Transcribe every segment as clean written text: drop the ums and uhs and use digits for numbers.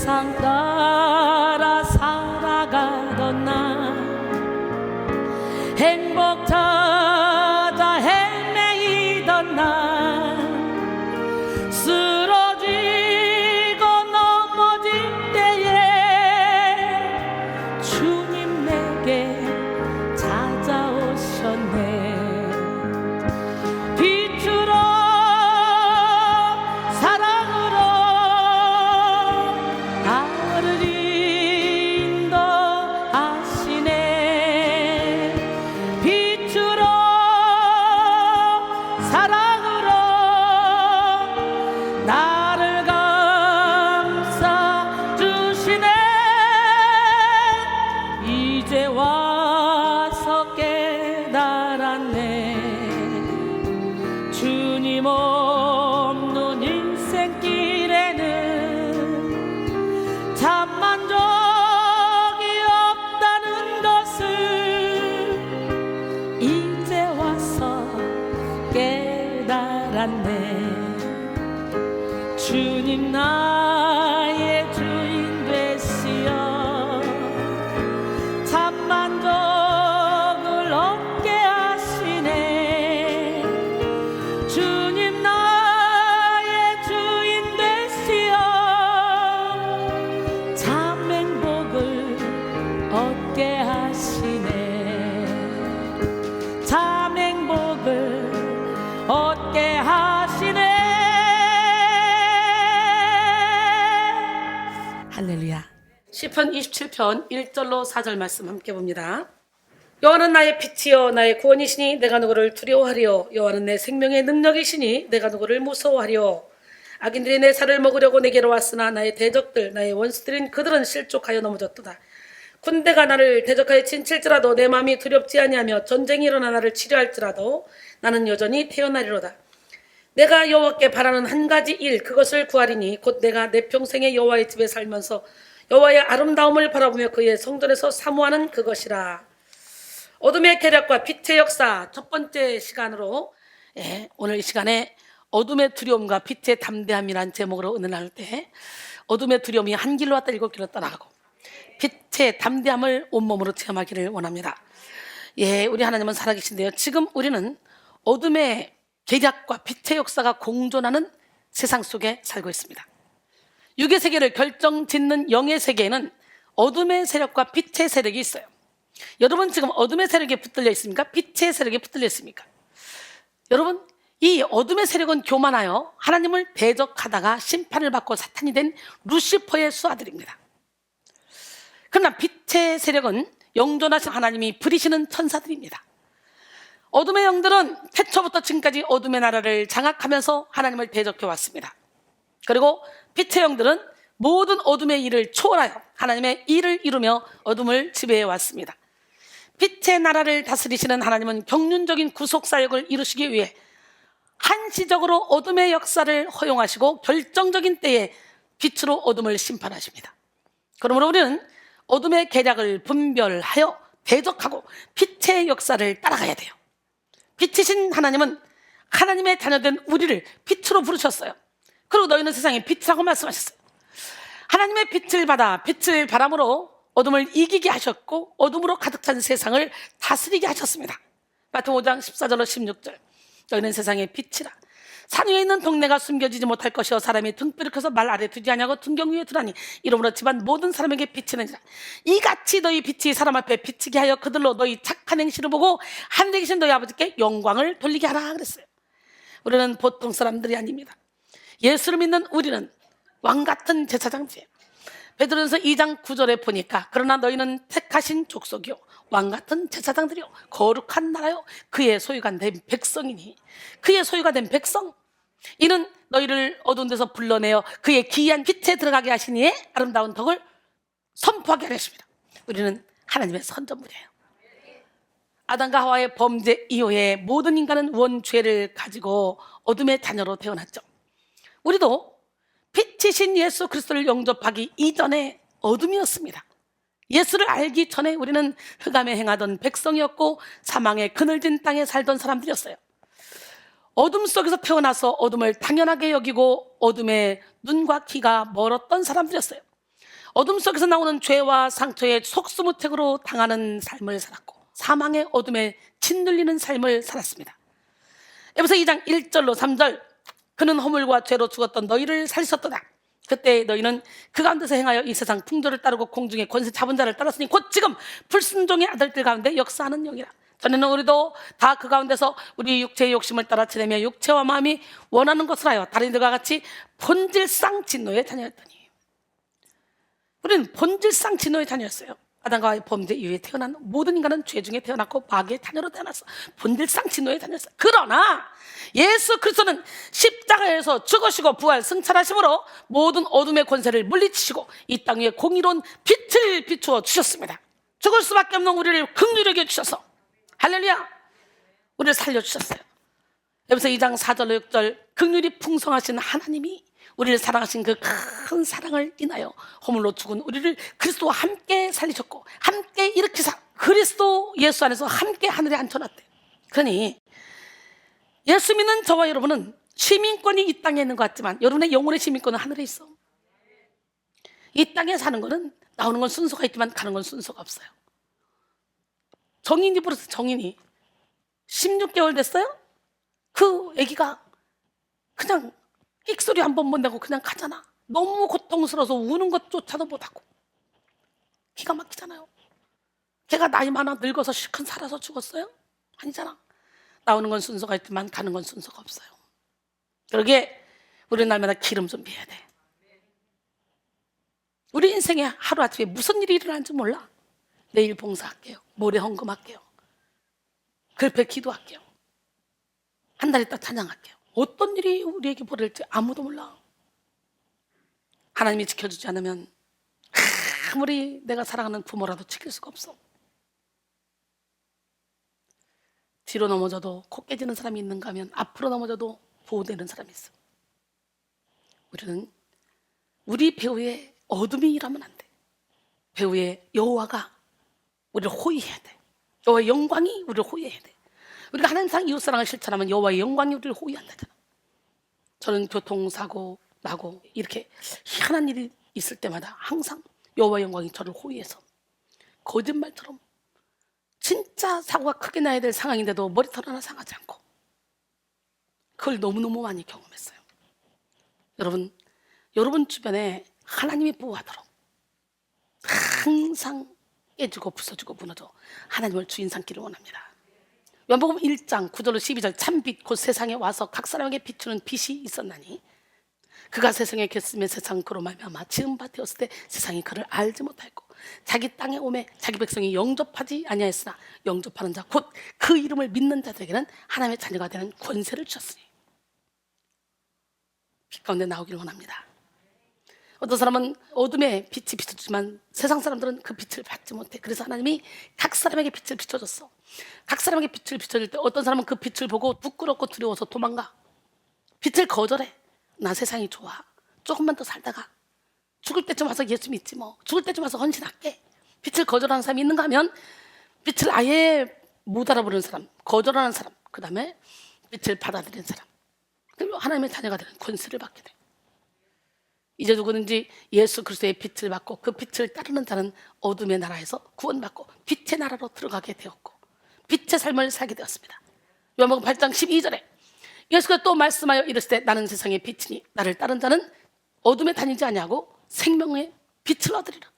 세상 따라 살아가던 날 행복 찾아 헤매이던 날 쓰러지고 넘어질 때에 주님 내게 찾아오셨네. 빛으로 사랑으로 나를 인도하시네. 빛으로 사랑으로 나를 감싸주시네. 이제 와서 깨달았네. 주님 없는 인생길에는 참 만족이 없다는 것을 이제 와서 깨달았네. 주님 나의 주인 되시어 참 만족을 얻게 하시네. 주님 나의 주인 되시어 참 행복을 얻게 하시네. 참 행복을 얻게 하시네. 할렐루야. 시편 27편 1절로 4절 말씀 함께 봅니다. 여호와는 나의 빛이요 나의 구원이시니 내가 누구를 두려워하리요. 여호와는 내 생명의 능력이시니 내가 누구를 무서워하리요. 악인들이 내 살을 먹으려고 내게로 왔으나 나의 대적들 나의 원수들인 그들은 실족하여 넘어졌도다. 군대가 나를 대적하여 진칠지라도 내 마음이 두렵지 아니하며 전쟁이 일어나 나를 치료할지라도 나는 여전히 태어나리로다. 내가 여호와께 바라는 한 가지 일 그것을 구하리니 곧 내가 내 평생에 여호와의 집에 살면서 여호와의 아름다움을 바라보며 그의 성전에서 사모하는 그것이라. 어둠의 계략과 빛의 역사 첫 번째 시간으로 오늘 이 시간에 어둠의 두려움과 빛의 담대함이란 제목으로 은혜 나눌 때 어둠의 두려움이 한 길로 왔다 일곱 길로 떠나가고 빛의 담대함을 온몸으로 체험하기를 원합니다. 우리 하나님은 살아계신데요. 지금 우리는 어둠의 계략과 빛의 역사가 공존하는 세상 속에 살고 있습니다. 육의 세계를 결정짓는 영의 세계에는 어둠의 세력과 빛의 세력이 있어요. 여러분 지금 어둠의 세력에 붙들려 있습니까? 빛의 세력에 붙들려 있습니까? 여러분 이 어둠의 세력은 교만하여 하나님을 대적하다가 심판을 받고 사탄이 된 루시퍼의 수하들입니다. 그러나 빛의 세력은 영존하신 하나님이 부리시는 천사들입니다. 어둠의 영들은 태초부터 지금까지 어둠의 나라를 장악하면서 하나님을 대적해 왔습니다. 그리고 빛의 영들은 모든 어둠의 일을 초월하여 하나님의 일을 이루며 어둠을 지배해 왔습니다. 빛의 나라를 다스리시는 하나님은 경륜적인 구속사역을 이루시기 위해 한시적으로 어둠의 역사를 허용하시고 결정적인 때에 빛으로 어둠을 심판하십니다. 그러므로 우리는 어둠의 계략을 분별하여 대적하고 빛의 역사를 따라가야 돼요. 빛이신 하나님은 하나님의 자녀된 우리를 빛으로 부르셨어요. 그리고 너희는 세상의 빛이라고 말씀하셨어요. 하나님의 빛을 받아 빛을 바람으로 어둠을 이기게 하셨고 어둠으로 가득 찬 세상을 다스리게 하셨습니다. 마태복음 5장 14절로 16절 너희는 세상의 빛이라. 산 위에 있는 동네가 숨겨지지 못할 것이요 사람이 등불을 켜서 말 아래 두지 아니하고 등경 위에 두라니 이러므로 집안 모든 사람에게 비치느니라. 이같이 너희 빛이 사람 앞에 비치게 하여 그들로 너희 착한 행실을 보고 하늘에 계신 너희 아버지께 영광을 돌리게 하라 그랬어요. 우리는 보통 사람들이 아닙니다. 예수를 믿는 우리는 왕같은 제사장들이에요. 베드로전서 2장 9절에 보니까 그러나 너희는 택하신 족속이요 왕같은 제사장들이요 거룩한 나라요 그의 소유가 된 백성이니. 그의 소유가 된 백성, 이는 너희를 어두운 데서 불러내어 그의 기이한 빛에 들어가게 하시니에 아름다운 덕을 선포하게 하십니다. 우리는 하나님의 선전물이에요. 아담과 하와의 범죄 이후에 모든 인간은 원죄를 가지고 어둠의 자녀로 태어났죠. 우리도 빛이신 예수 그리스도를 영접하기 이전에 어둠이었습니다. 예수를 알기 전에 우리는 흑암에 행하던 백성이었고 사망의 그늘진 땅에 살던 사람들이었어요. 어둠 속에서 태어나서 어둠을 당연하게 여기고 어둠에 눈과 귀가 멀었던 사람들이었어요. 어둠 속에서 나오는 죄와 상처에 속수무책으로 당하는 삶을 살았고 사망의 어둠에 짓눌리는 삶을 살았습니다. 에베소 2장 1절로 3절, 그는 허물과 죄로 죽었던 너희를 살리셨도다. 그때 너희는 그 가운데서 행하여 이 세상 풍조를 따르고 공중의 권세 잡은 자를 따랐으니 곧 지금 불순종의 아들들 가운데 역사하는 영이라. 전에는 우리도 다 그 가운데서 우리 육체의 욕심을 따라 지내며 육체와 마음이 원하는 것을 하여 다른 이들과 같이 본질상 진노의 자녀였더니. 우리는 본질상 진노의 자녀였어요. 아담과 범죄 이후에 태어난 모든 인간은 죄 중에 태어났고 마귀의 자녀로 태어났어. 본질상 진노의 자녀였어. 그러나 예수 그리스도는 십자가에서 죽으시고 부활 승천하심으로 모든 어둠의 권세를 물리치시고 이 땅 위에 공의로운 빛을 비추어 주셨습니다. 죽을 수밖에 없는 우리를 긍휼히 여기셔서 할렐루야, 우리를 살려주셨어요. 에베소 2장 4절로 6절, 긍휼이 풍성하신 하나님이 우리를 사랑하신 그 큰 사랑을 인하여 허물로 죽은 우리를 그리스도와 함께 살리셨고 함께 일으키사 그리스도 예수 안에서 함께 하늘에 앉혀놨대. 그러니 예수 믿는 저와 여러분은 시민권이 이 땅에 있는 것 같지만 여러분의 영혼의 시민권은 하늘에 있어. 이 땅에 사는 거는 나오는 건 순서가 있지만 가는 건 순서가 없어요. 정인이 부르서 정인이 16개월 됐어요? 그 아기가 그냥 끽소리 한 번 못 내고 그냥 가잖아. 너무 고통스러워서 우는 것조차도 못하고. 기가 막히잖아요. 걔가 나이 많아 늙어서 실컷 살아서 죽었어요? 아니잖아. 나오는 건 순서가 있지만 가는 건 순서가 없어요. 그러게 우리 날마다 기름 준비해야 돼. 우리 인생에 하루아침에 무슨 일이 일어나는지 몰라. 내일 봉사할게요. 모레 헌금할게요. 글패 기도할게요. 한 달 있다 찬양할게요. 어떤 일이 우리에게 벌어질지 아무도 몰라. 하나님이 지켜주지 않으면 아무리 내가 사랑하는 부모라도 지킬 수가 없어. 뒤로 넘어져도 코 깨지는 사람이 있는가 하면 앞으로 넘어져도 보호되는 사람이 있어. 우리는 우리 배후에 어둠이 일하면 안 돼. 배후에 여호와가 우리를 호위해야 돼. 여호와의 영광이 우리를 호위해야 돼. 우리가 하나님상 이웃사랑을 실천하면 여호와의 영광이 우리를 호위한다잖아. 저는 교통사고 나고 이렇게 희한한 일이 있을 때마다 항상 여호와의 영광이 저를 호위해서 거짓말처럼 진짜 사고가 크게 나야 될 상황인데도 머리털 하나 상하지 않고 그걸 너무너무 많이 경험했어요. 여러분 주변에 하나님이 보호하도록 항상 깨지고 부서지고 무너져 하나님을 주인 삼기를 원합니다. 요한복음 1장 9절로 12절, 참빛 곧 세상에 와서 각 사람에게 비추는 빛이 있었나니 그가 세상에 계셨으며 세상 그로 말미암아 지은 바 되었을 때 세상이 그를 알지 못하였고 자기 땅에 오매 자기 백성이 영접하지 아니하였으나 영접하는 자 곧 그 이름을 믿는 자들에게는 하나님의 자녀가 되는 권세를 주셨으니. 빛 가운데 나오기를 원합니다. 어떤 사람은 어둠에 빛이 비춰주지만 세상 사람들은 그 빛을 받지 못해. 그래서 하나님이 각 사람에게 빛을 비춰줬어. 각 사람에게 빛을 비춰줄 때 어떤 사람은 그 빛을 보고 부끄럽고 두려워서 도망가. 빛을 거절해. 나 세상이 좋아. 조금만 더 살다가 죽을 때쯤 와서 예수 믿지 뭐. 죽을 때쯤 와서 헌신할게. 빛을 거절하는 사람이 있는가 하면 빛을 아예 못 알아보는 사람, 거절하는 사람, 그 다음에 빛을 받아들이는 사람, 그리고 하나님의 자녀가 되는 권세를 받게 돼. 이제 누구든지 예수 그리스도의 빛을 받고 그 빛을 따르는 자는 어둠의 나라에서 구원받고 빛의 나라로 들어가게 되었고 빛의 삶을 살게 되었습니다. 요한복음 8장 12절에 예수가 또 말씀하여 이르시되 나는 세상의 빛이니 나를 따른 자는 어둠에 다니지 아니하고 생명의 빛을 얻으리라.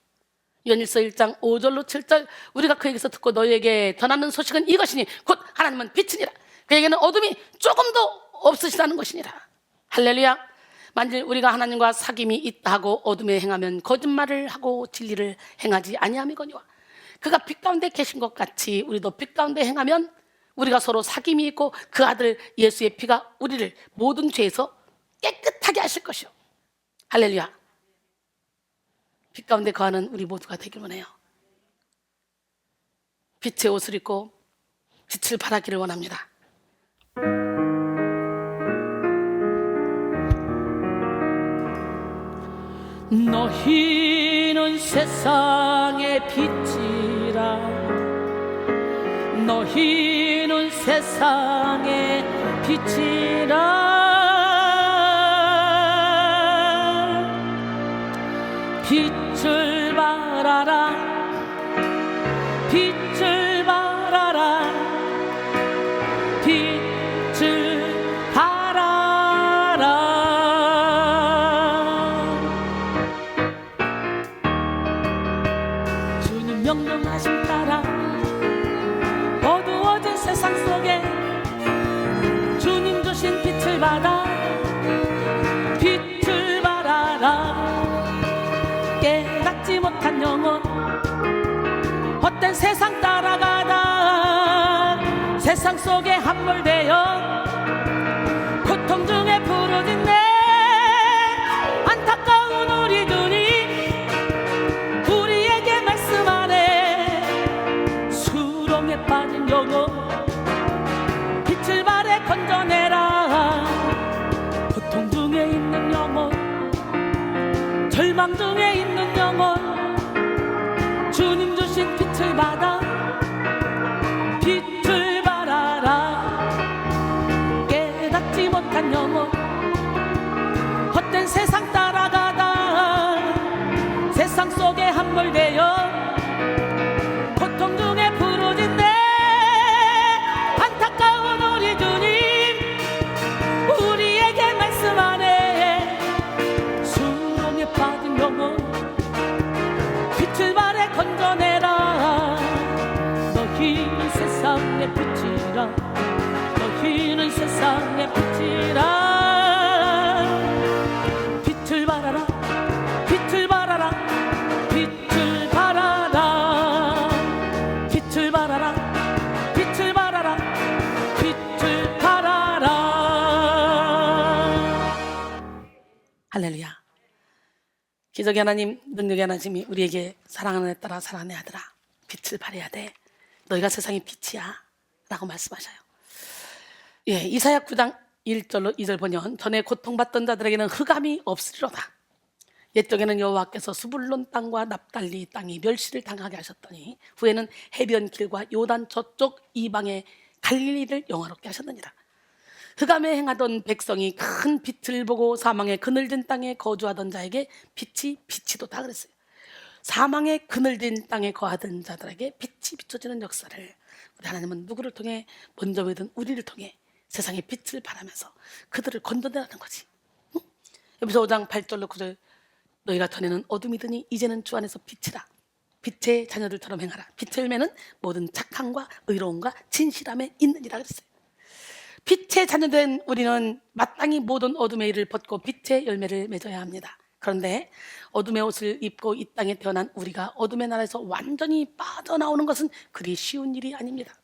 요한일서 1장 5절로 7절 우리가 그에게서 듣고 너희에게 전하는 소식은 이것이니 곧 하나님은 빛이니라. 그에게는 어둠이 조금도 없으시다는 것이니라. 할렐루야. 만일 우리가 하나님과 사귐이 있다 하고 어둠에 행하면 거짓말을 하고 진리를 행하지 아니함이거니와 그가 빛 가운데 계신 것 같이 우리도 빛 가운데 행하면 우리가 서로 사귐이 있고 그 아들 예수의 피가 우리를 모든 죄에서 깨끗하게 하실 것이요. 할렐루야. 빛 가운데 거하는 우리 모두가 되길 원해요. 빛의 옷을 입고 빛을 발하기를 원합니다. 너희는 세상의 빛이라. 너희는 세상의 빛이라. 빛을 빛을 발하라 빛을 발하라. 주님 명령하심 따라 어두워진 세상 속에 주님 주신 빛을 받아 빛을 발하라. 깨닫지 못한 영혼 헛된 세상 따라가다 세상 속에 함몰되어 고통 중에 부르짖네. 안타까운 우리 주님 우리에게 말씀하네. 수렁에 빠진 영혼 빛을 발해 건져내라. 고통 중에 있는 영혼 절망 중에 있는 영혼 주님 주신 빛을 받아 빛을 발하라. 깨닫지 못한 영혼 헛된 세상 따라가다 세상 속에 함몰되어 고통 중에 부르짖네. 안타까운 우리 주님 우리에게 말씀하네. 수렁에 빠진 영혼 빛을 발해 건져내라. 너희는 세상의 빛이라 너희는 세상의 빛이라. 빛을 발하라 빛을 발하라 빛을 발하라 빛을 발하라 빛을 발하라 빛을 발하라. 할렐루야. 기적의 하나님 능력의 하나님이 우리에게 사랑하는 애 따라 사랑하는 아들아 빛을 발해야 돼. 너희가 세상의 빛이야 라고 말씀하셔요. 예, 이사야 9장 1절로 2절 보면 전에 고통받던 자들에게는 흑암이 없으리로다. 옛적에는 여호와께서 스불론 땅과 납달리 땅이 멸시를 당하게 하셨더니 후에는 해변 길과 요단 저쪽 이방의 갈릴리를 영화롭게 하셨느니라. 흑암에 행하던 백성이 큰 빛을 보고 사망의 그늘진 땅에 거주하던 자에게 빛이 비치도다 그랬어요. 사망의 그늘진 땅에 거하던 자들에게 빛이 비춰지는 역사를 우리 하나님은 누구를 통해 먼저 믿은 우리를 통해 세상의 빛을 바라면서 그들을 건져내라는 거지. 응? 여기서 5장 8절로 9절 너희가 전에는 어둠이더니 이제는 주 안에서 빛이라. 빛의 자녀들처럼 행하라. 빛의 열매는 모든 착함과 의로움과 진실함에 있느니라 그랬어요. 빛의 자녀된 우리는 마땅히 모든 어둠의 일을 벗고 빛의 열매를 맺어야 합니다. 그런데 어둠의 옷을 입고 이 땅에 태어난 우리가 어둠의 나라에서 완전히 빠져나오는 것은 그리 쉬운 일이 아닙니다.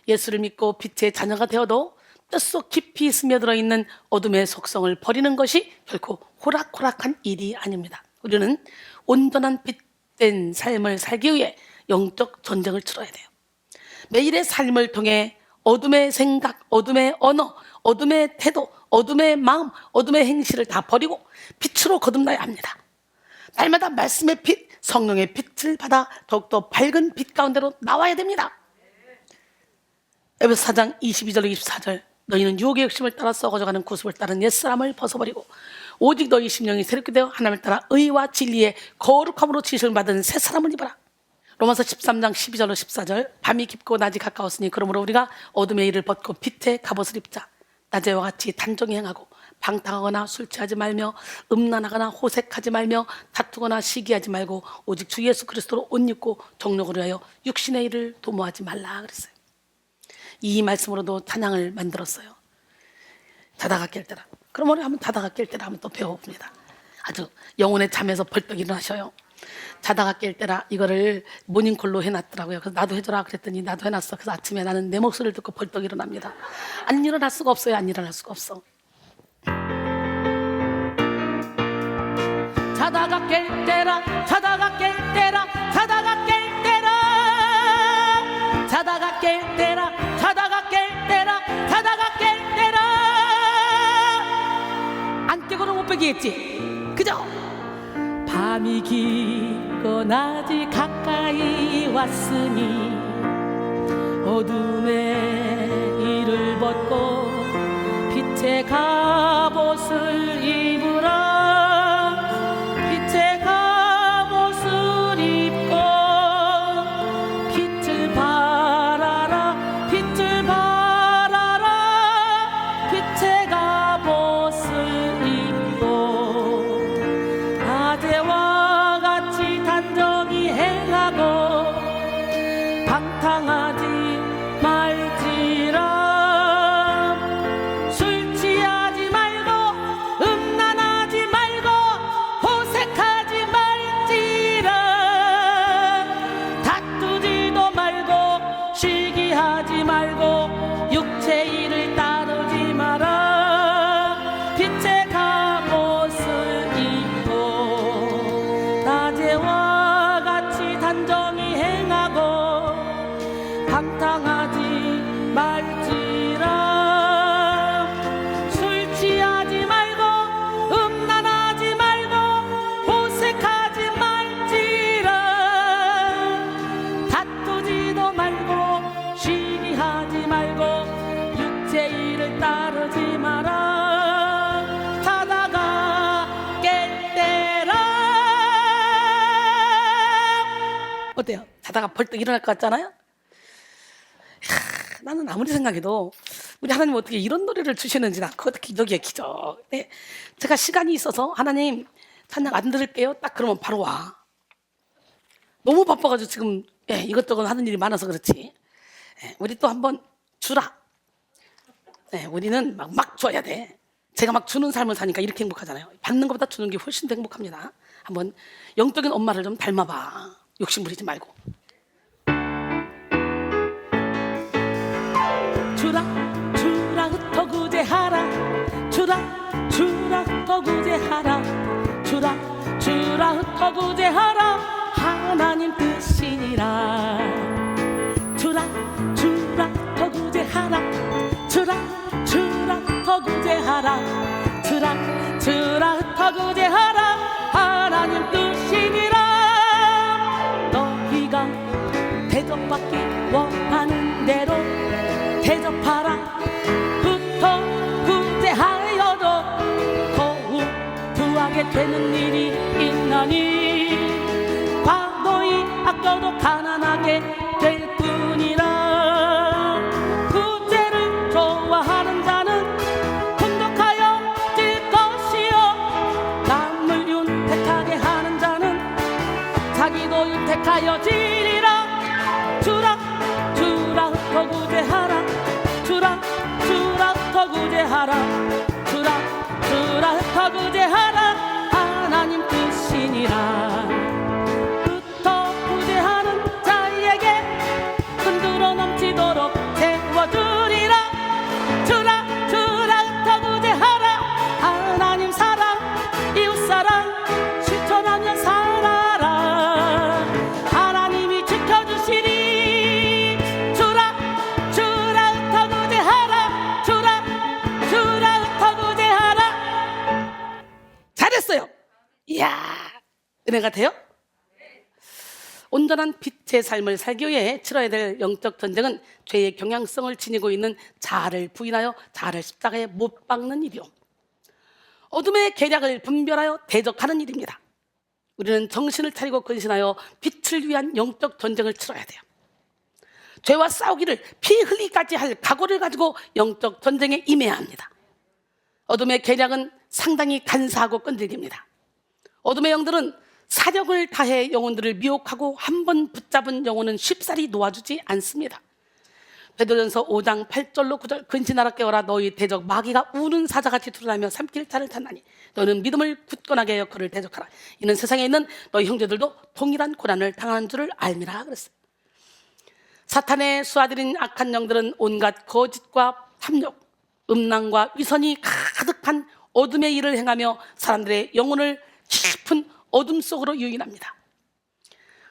예수를 믿고 빛의 자녀가 되어도 뼛속 깊이 스며들어 있는 어둠의 속성을 버리는 것이 결코 호락호락한 일이 아닙니다. 우리는 온전한 빛된 삶을 살기 위해 영적 전쟁을 치러야 돼요. 매일의 삶을 통해 어둠의 생각, 어둠의 언어, 어둠의 태도, 어둠의 마음, 어둠의 행실을 다 버리고 빛으로 거듭나야 합니다. 날마다 말씀의 빛, 성령의 빛을 받아 더욱더 밝은 빛 가운데로 나와야 됩니다. 에베소 4장 22절 24절 너희는 유혹의 욕심을 따라 썩어져가는 구습을 따른 옛사람을 벗어버리고 오직 너희 심령이 새롭게 되어 하나님을 따라 의와 진리의 거룩함으로 지식을 받은 새 사람을 입어라. 로마서 13장 12절로 14절 밤이 깊고 낮이 가까웠으니 그러므로 우리가 어둠의 일을 벗고 빛의 갑옷을 입자. 낮에와 같이 단정히 행하고 방탕하거나 술 취하지 말며 음란하거나 호색하지 말며 다투거나 시기하지 말고 오직 주 예수 그리스도로 옷 입고 정욕을 위하여 육신의 일을 도모하지 말라 그랬어요. 이 말씀으로도 찬양을 만들었어요. 자다가 깰 때라. 그럼 우리 한번 자다가 깰 때라 한번 또 배워봅니다. 아주 영혼의 잠에서 벌떡 일어나셔요. 자다가 깰 때라 이거를 모닝콜로 해놨더라고요. 그래서 나도 해줘라 그랬더니 나도 해놨어. 그래서 아침에 나는 내 목소리를 듣고 벌떡 일어납니다. 안 일어날 수가 없어요. 안 일어날 수가 없어. 자다가 깰 때라 자다가 깰 때라 자다가 깰 때라 자다가 깰 때라 자다가 깰 때라 자다가 깰 때라 안 깨고는 못 빼기겠지. 그죠? 밤이 깊고 낮이 가까이 왔으니 어둠의 일을 벗고 빛의 갑옷을 입으라. 빛의 갑옷을 입고 따르지 마라. 자다가 깰 때라. 어때요? 자다가 벌떡 일어날 것 같잖아요? 나는 아무리 생각해도 우리 하나님 어떻게 이런 노래를 주시는지 나 그것도 기적이에요, 기적. 네, 제가 시간이 있어서 하나님 찬양 안 들을게요 딱 그러면 바로 와. 너무 바빠가지고 지금 이것저것 하는 일이 많아서 그렇지. 우리 또 한번 주라. 우리는 막 줘야 돼. 제가 막 주는 삶을 사니까 이렇게 행복하잖아요. 받는 것보다 주는 게 훨씬 더 행복합니다. 한번 영적인 엄마를 좀 닮아봐. 욕심 부리지 말고. 주라 주라 흩어구제하라. 주라 주라 흩어구제하라. 주라 주라 흩어구제하라. 하나님 뜻이니라. 주라 주라 흩어구제하라. 주라 주라 흩어구제하라. 주라 주라 흩어구제하라. 하나님 뜻이니라. 너희가 대접받기 원하는 대로 대접하라. 흩어구제하여도 더욱 부하게 되는 일이 있나니 과도히 아껴도 가난하게 될 뿐이라. 구제를 좋아하는 자는 풍족하여질 것이요 남을 윤택하게 하는 자는 자기도 윤택하여지리라. 주라 주라 흩어구제하라. 주라 주라 흩어구제하라. 주라 주라 흩어구제하라. 하나님 뜻이니라. 흩어구제하는 자에게 흔들어 넘치도록 채워주리라. 주라 주라 흩어구제하라. 하나님 사랑 이웃사랑 실천하며 살아라. 하나님이 지켜주시리. 주라 주라 흩어구제하라. 주라 주라 흩어구제하라. 잘했어요. 이야, 은혜가 돼요? 온전한 빛의 삶을 살기 위해 치러야 될 영적 전쟁은 죄의 경향성을 지니고 있는 자아를 부인하여 자아를 십자가에 못 박는 일이요, 어둠의 계략을 분별하여 대적하는 일입니다. 우리는 정신을 차리고 근신하여 빛을 위한 영적 전쟁을 치러야 돼요. 죄와 싸우기를 피 흘리기까지 할 각오를 가지고 영적 전쟁에 임해야 합니다. 어둠의 계략은 상당히 간사하고 끈질깁니다. 어둠의 영들은 사력을 다해 영혼들을 미혹하고 한 번 붙잡은 영혼은 쉽사리 놓아주지 않습니다. 베드로전서 5장 8절로 9절 근신하라 깨어라. 너희 대적 마귀가 우는 사자같이 드러나며 삼킬 자를 찾나니 너는 믿음을 굳건하게 하여 그를 대적하라. 이는 세상에 있는 너희 형제들도 동일한 고난을 당하는 줄을 알미라 그랬어요. 사탄의 수하들인 악한 영들은 온갖 거짓과 탐욕, 음란과 위선이 가득한 어둠의 일을 행하며 사람들의 영혼을 깊은 어둠 속으로 유인합니다.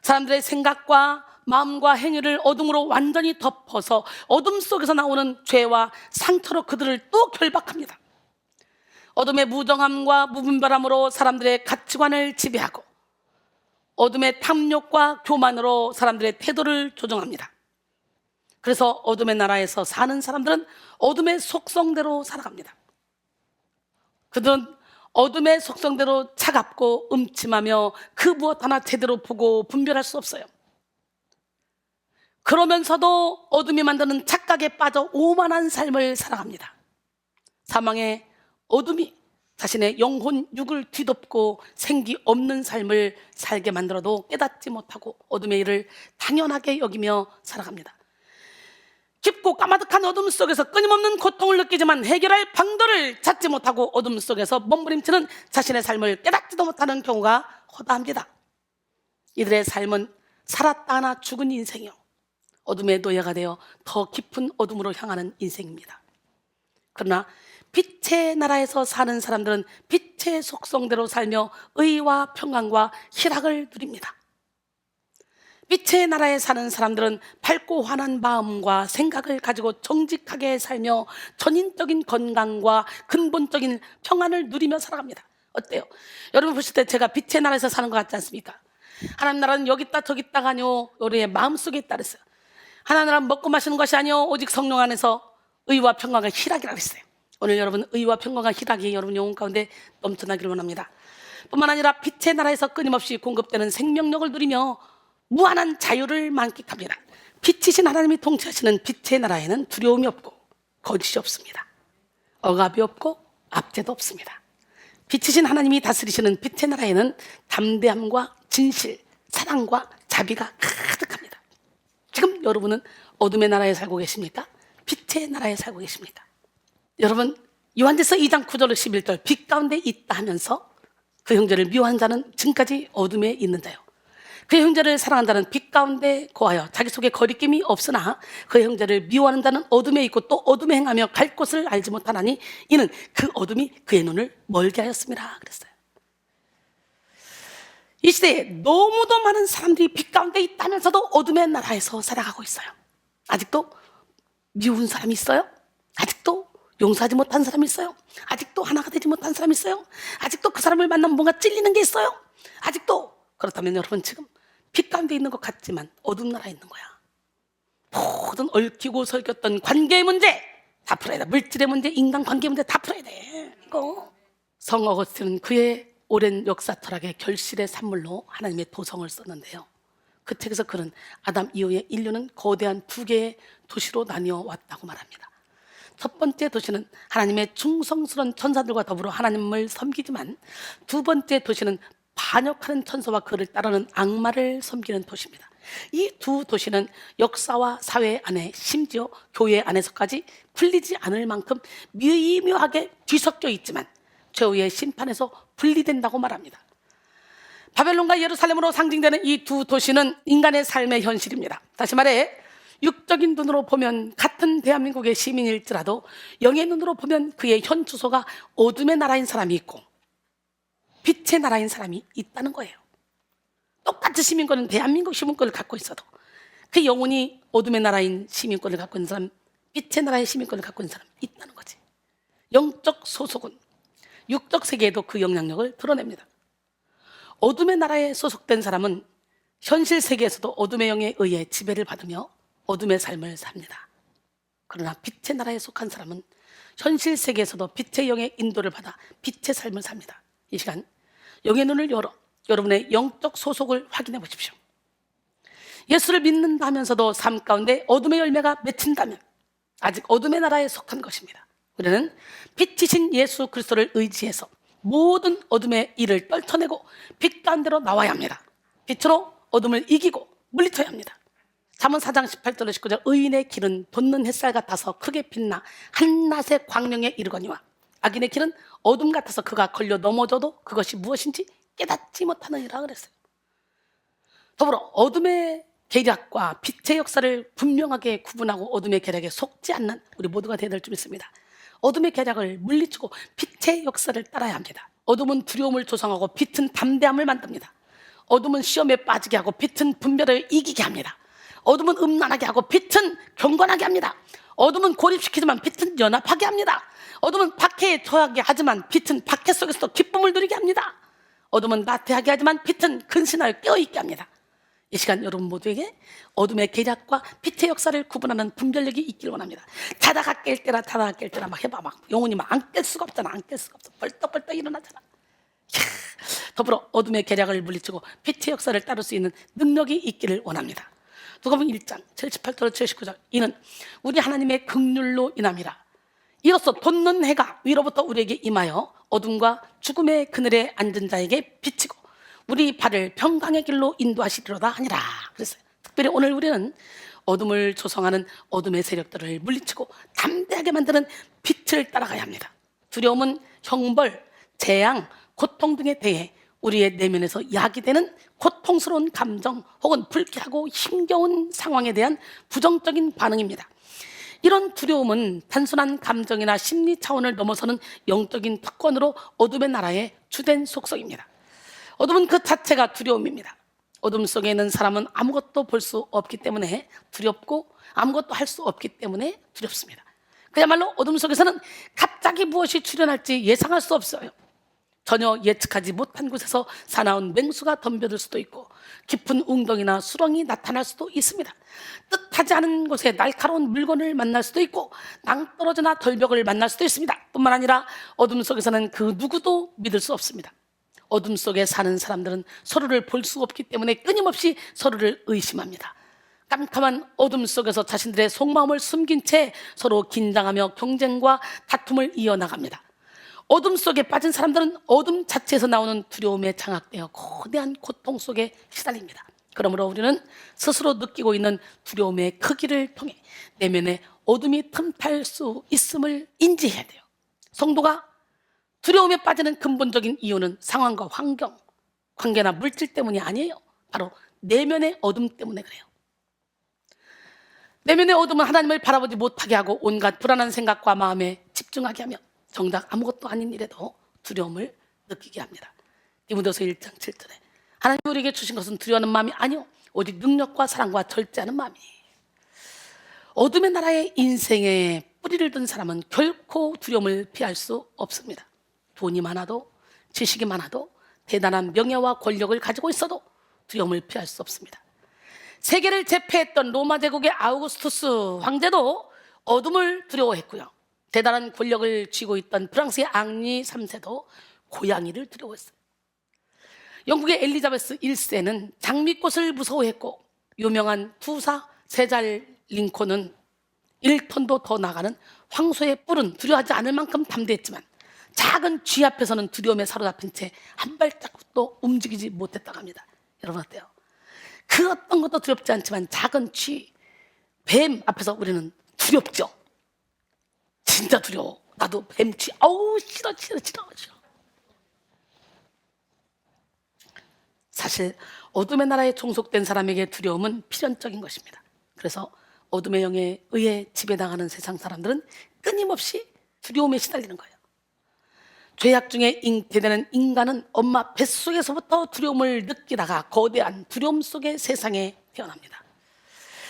사람들의 생각과 마음과 행위를 어둠으로 완전히 덮어서 어둠 속에서 나오는 죄와 상처로 그들을 또 결박합니다. 어둠의 무정함과 무분별함으로 사람들의 가치관을 지배하고 어둠의 탐욕과 교만으로 사람들의 태도를 조정합니다. 그래서 어둠의 나라에서 사는 사람들은 어둠의 속성대로 살아갑니다. 그들은 어둠의 속성대로 차갑고 음침하며 그 무엇 하나 제대로 보고 분별할 수 없어요. 그러면서도 어둠이 만드는 착각에 빠져 오만한 삶을 살아갑니다. 사망의 어둠이 자신의 영혼 육을 뒤덮고 생기 없는 삶을 살게 만들어도 깨닫지 못하고 어둠의 일을 당연하게 여기며 살아갑니다. 깊고 까마득한 어둠 속에서 끊임없는 고통을 느끼지만 해결할 방도를 찾지 못하고 어둠 속에서 몸부림치는 자신의 삶을 깨닫지도 못하는 경우가 허다합니다. 이들의 삶은 살았다 하나 죽은 인생이요, 어둠의 노예가 되어 더 깊은 어둠으로 향하는 인생입니다. 그러나 빛의 나라에서 사는 사람들은 빛의 속성대로 살며 의와 평안과 희락을 누립니다. 빛의 나라에 사는 사람들은 밝고 환한 마음과 생각을 가지고 정직하게 살며 전인적인 건강과 근본적인 평안을 누리며 살아갑니다. 어때요? 여러분 보실 때 제가 빛의 나라에서 사는 것 같지 않습니까? 하나님 나라는 여기 있다 저기 있다가 아니요, 우리의 마음속에 있다 그랬어요. 하나님 나라는 먹고 마시는 것이 아니요, 오직 성령 안에서 의와 평강과 희락이라고 했어요. 오늘 여러분 의와 평강과 희락이 여러분 영혼 가운데 넘쳐나기를 원합니다. 뿐만 아니라 빛의 나라에서 끊임없이 공급되는 생명력을 누리며 무한한 자유를 만끽합니다. 빛이신 하나님이 통치하시는 빛의 나라에는 두려움이 없고 거짓이 없습니다. 억압이 없고 압제도 없습니다. 빛이신 하나님이 다스리시는 빛의 나라에는 담대함과 진실, 사랑과 자비가 가득합니다. 지금 여러분은 어둠의 나라에 살고 계십니까? 빛의 나라에 살고 계십니까? 여러분, 요한계시서 2장 9절 11절 빛 가운데 있다 하면서 그 형제를 미워한 자는 지금까지 어둠에 있는 자요, 그 형제를 사랑한 자는 빛 가운데 거하여 자기 속에 거리낌이 없으나 그 형제를 미워하는 자는 어둠에 있고 또 어둠에 행하며 갈 곳을 알지 못하나니 이는 그 어둠이 그의 눈을 멀게 하였습니다 그랬어요. 이 시대에 너무도 많은 사람들이 빛 가운데 있다면서도 어둠의 나라에서 살아가고 있어요. 아직도 미운 사람이 있어요? 아직도 용서하지 못한 사람이 있어요? 아직도 하나가 되지 못한 사람이 있어요? 아직도 그 사람을 만나면 뭔가 찔리는 게 있어요? 아직도. 그렇다면 여러분 지금 빛 가운데 있는 것 같지만 어둠 나라에 있는 거야. 모든 얽히고 설켰던 관계의 문제 다 풀어야 돼. 물질의 문제, 인간관계 문제 다 풀어야 돼. 이거. 성 어거스틴은 그의 오랜 역사 철학의 결실의 산물로 하나님의 도성을 썼는데요, 그 책에서 그는 아담 이후에 인류는 거대한 두 개의 도시로 나뉘어 왔다고 말합니다. 첫 번째 도시는 하나님의 충성스러운 천사들과 더불어 하나님을 섬기지만 두 번째 도시는 반역하는 천사와 그를 따르는 악마를 섬기는 도시입니다. 이 두 도시는 역사와 사회 안에, 심지어 교회 안에서까지 풀리지 않을 만큼 미묘하게 뒤섞여 있지만 최후의 심판에서 분리된다고 말합니다. 바벨론과 예루살렘으로 상징되는 이 두 도시는 인간의 삶의 현실입니다. 다시 말해 육적인 눈으로 보면 같은 대한민국의 시민일지라도 영의 눈으로 보면 그의 현 주소가 어둠의 나라인 사람이 있고 빛의 나라인 사람이 있다는 거예요. 똑같은 시민권은 대한민국 시민권을 갖고 있어도 그 영혼이 어둠의 나라인 시민권을 갖고 있는 사람, 빛의 나라의 시민권을 갖고 있는 사람이 있다는 거지. 영적 소속은 육적 세계에도 그 영향력을 드러냅니다. 어둠의 나라에 소속된 사람은 현실 세계에서도 어둠의 영에 의해 지배를 받으며 어둠의 삶을 삽니다. 그러나 빛의 나라에 속한 사람은 현실 세계에서도 빛의 영의 인도를 받아 빛의 삶을 삽니다. 이 시간 영의 눈을 열어 여러분의 영적 소속을 확인해 보십시오. 예수를 믿는다면서도 삶 가운데 어둠의 열매가 맺힌다면 아직 어둠의 나라에 속한 것입니다. 우리는 빛이신 예수 그리스도를 의지해서 모든 어둠의 일을 떨쳐내고 빛 가운데로 나와야 합니다. 빛으로 어둠을 이기고 물리쳐야 합니다. 잠언 4장 18절 19절 의인의 길은 돋는 햇살 같아서 크게 빛나 한낮의 광명에 이르거니와 악인의 길은 어둠 같아서 그가 걸려 넘어져도 그것이 무엇인지 깨닫지 못하느니라 그랬어요. 더불어 어둠의 계략과 빛의 역사를 분명하게 구분하고 어둠의 계략에 속지 않는 우리 모두가 되어야 될 줄 믿습니다. 어둠의 계략을 물리치고 빛의 역사를 따라야 합니다. 어둠은 두려움을 조성하고 빛은 담대함을 만듭니다. 어둠은 시험에 빠지게 하고 빛은 분별을 이기게 합니다. 어둠은 음란하게 하고 빛은 경건하게 합니다. 어둠은 고립시키지만 빛은 연합하게 합니다. 어둠은 박해에 처하게 하지만 빛은 박해 속에서도 기쁨을 누리게 합니다. 어둠은 나태하게 하지만 빛은 근신하여 깨어있게 합니다. 이 시간 여러분 모두에게 어둠의 계략과 빛의 역사를 구분하는 분별력이 있기를 원합니다. 자다가 깰 때라 자다가 깰 때라 막 해봐. 막 영혼이 막 안 깰 수가 없잖아. 안 깰 수가 없어. 벌떡벌떡 일어나잖아. 더불어 어둠의 계략을 물리치고 빛의 역사를 따를 수 있는 능력이 있기를 원합니다. 누가복음 1장 78절 79절 이는 우리 하나님의 긍휼로 인함이라. 이로써 돋는 해가 위로부터 우리에게 임하여 어둠과 죽음의 그늘에 앉은 자에게 비치고 우리 발을 평강의 길로 인도하시리로다 하니라 그랬어요. 특별히 오늘 우리는 어둠을 조성하는 어둠의 세력들을 물리치고 담대하게 만드는 빛을 따라가야 합니다. 두려움은 형벌, 재앙, 고통 등에 대해 우리의 내면에서 야기되는 고통스러운 감정 혹은 불쾌하고 힘겨운 상황에 대한 부정적인 반응입니다. 이런 두려움은 단순한 감정이나 심리 차원을 넘어서는 영적인 특권으로 어둠의 나라의 주된 속성입니다. 어둠은 그 자체가 두려움입니다. 어둠 속에 있는 사람은 아무것도 볼 수 없기 때문에 두렵고 아무것도 할 수 없기 때문에 두렵습니다. 그야말로 어둠 속에서는 갑자기 무엇이 출현할지 예상할 수 없어요. 전혀 예측하지 못한 곳에서 사나운 맹수가 덤벼들 수도 있고 깊은 웅덩이나 수렁이 나타날 수도 있습니다. 뜻하지 않은 곳에 날카로운 물건을 만날 수도 있고 낭떠러지나 절벽을 만날 수도 있습니다. 뿐만 아니라 어둠 속에서는 그 누구도 믿을 수 없습니다. 어둠 속에 사는 사람들은 서로를 볼 수 없기 때문에 끊임없이 서로를 의심합니다. 깜깜한 어둠 속에서 자신들의 속마음을 숨긴 채 서로 긴장하며 경쟁과 다툼을 이어나갑니다. 어둠 속에 빠진 사람들은 어둠 자체에서 나오는 두려움에 장악되어 거대한 고통 속에 시달립니다. 그러므로 우리는 스스로 느끼고 있는 두려움의 크기를 통해 내면에 어둠이 틈탈 수 있음을 인지해야 돼요. 성도가 두려움에 빠지는 근본적인 이유는 상황과 환경, 관계나 물질 때문이 아니에요. 바로 내면의 어둠 때문에 그래요. 내면의 어둠은 하나님을 바라보지 못하게 하고 온갖 불안한 생각과 마음에 집중하게 하며 정작 아무것도 아닌 일에도 두려움을 느끼게 합니다. 디모데후서 1장 7절에 하나님 우리에게 주신 것은 두려워하는 마음이 아니요 오직 능력과 사랑과 절제하는 마음이에요. 어둠의 나라의 인생에 뿌리를 든 사람은 결코 두려움을 피할 수 없습니다. 돈이 많아도 지식이 많아도 대단한 명예와 권력을 가지고 있어도 두려움을 피할 수 없습니다. 세계를 제패했던 로마 제국의 아우구스투스 황제도 어둠을 두려워했고요. 대단한 권력을 쥐고 있던 프랑스의 앙리 3세도 고양이를 두려워했어요. 영국의 엘리자베스 1세는 장미꽃을 무서워했고 유명한 투사 세잘 링컨은 1톤도 더 나가는 황소의 뿔은 두려워하지 않을 만큼 담대했지만 작은 쥐 앞에서는 두려움에 사로잡힌 채 한 발짝도 움직이지 못했다고 합니다. 여러분 어때요? 그 어떤 것도 두렵지 않지만 작은 쥐, 뱀 앞에서 우리는 두렵죠. 진짜 두려워. 나도 뱀, 쥐, 아우 싫어. 사실 어둠의 나라에 종속된 사람에게 두려움은 필연적인 것입니다. 그래서 어둠의 영에 의해 지배당하는 세상 사람들은 끊임없이 두려움에 시달리는 거예요. 죄악 중에 잉태되는 인간은 엄마 뱃속에서부터 두려움을 느끼다가 거대한 두려움 속의 세상에 태어납니다.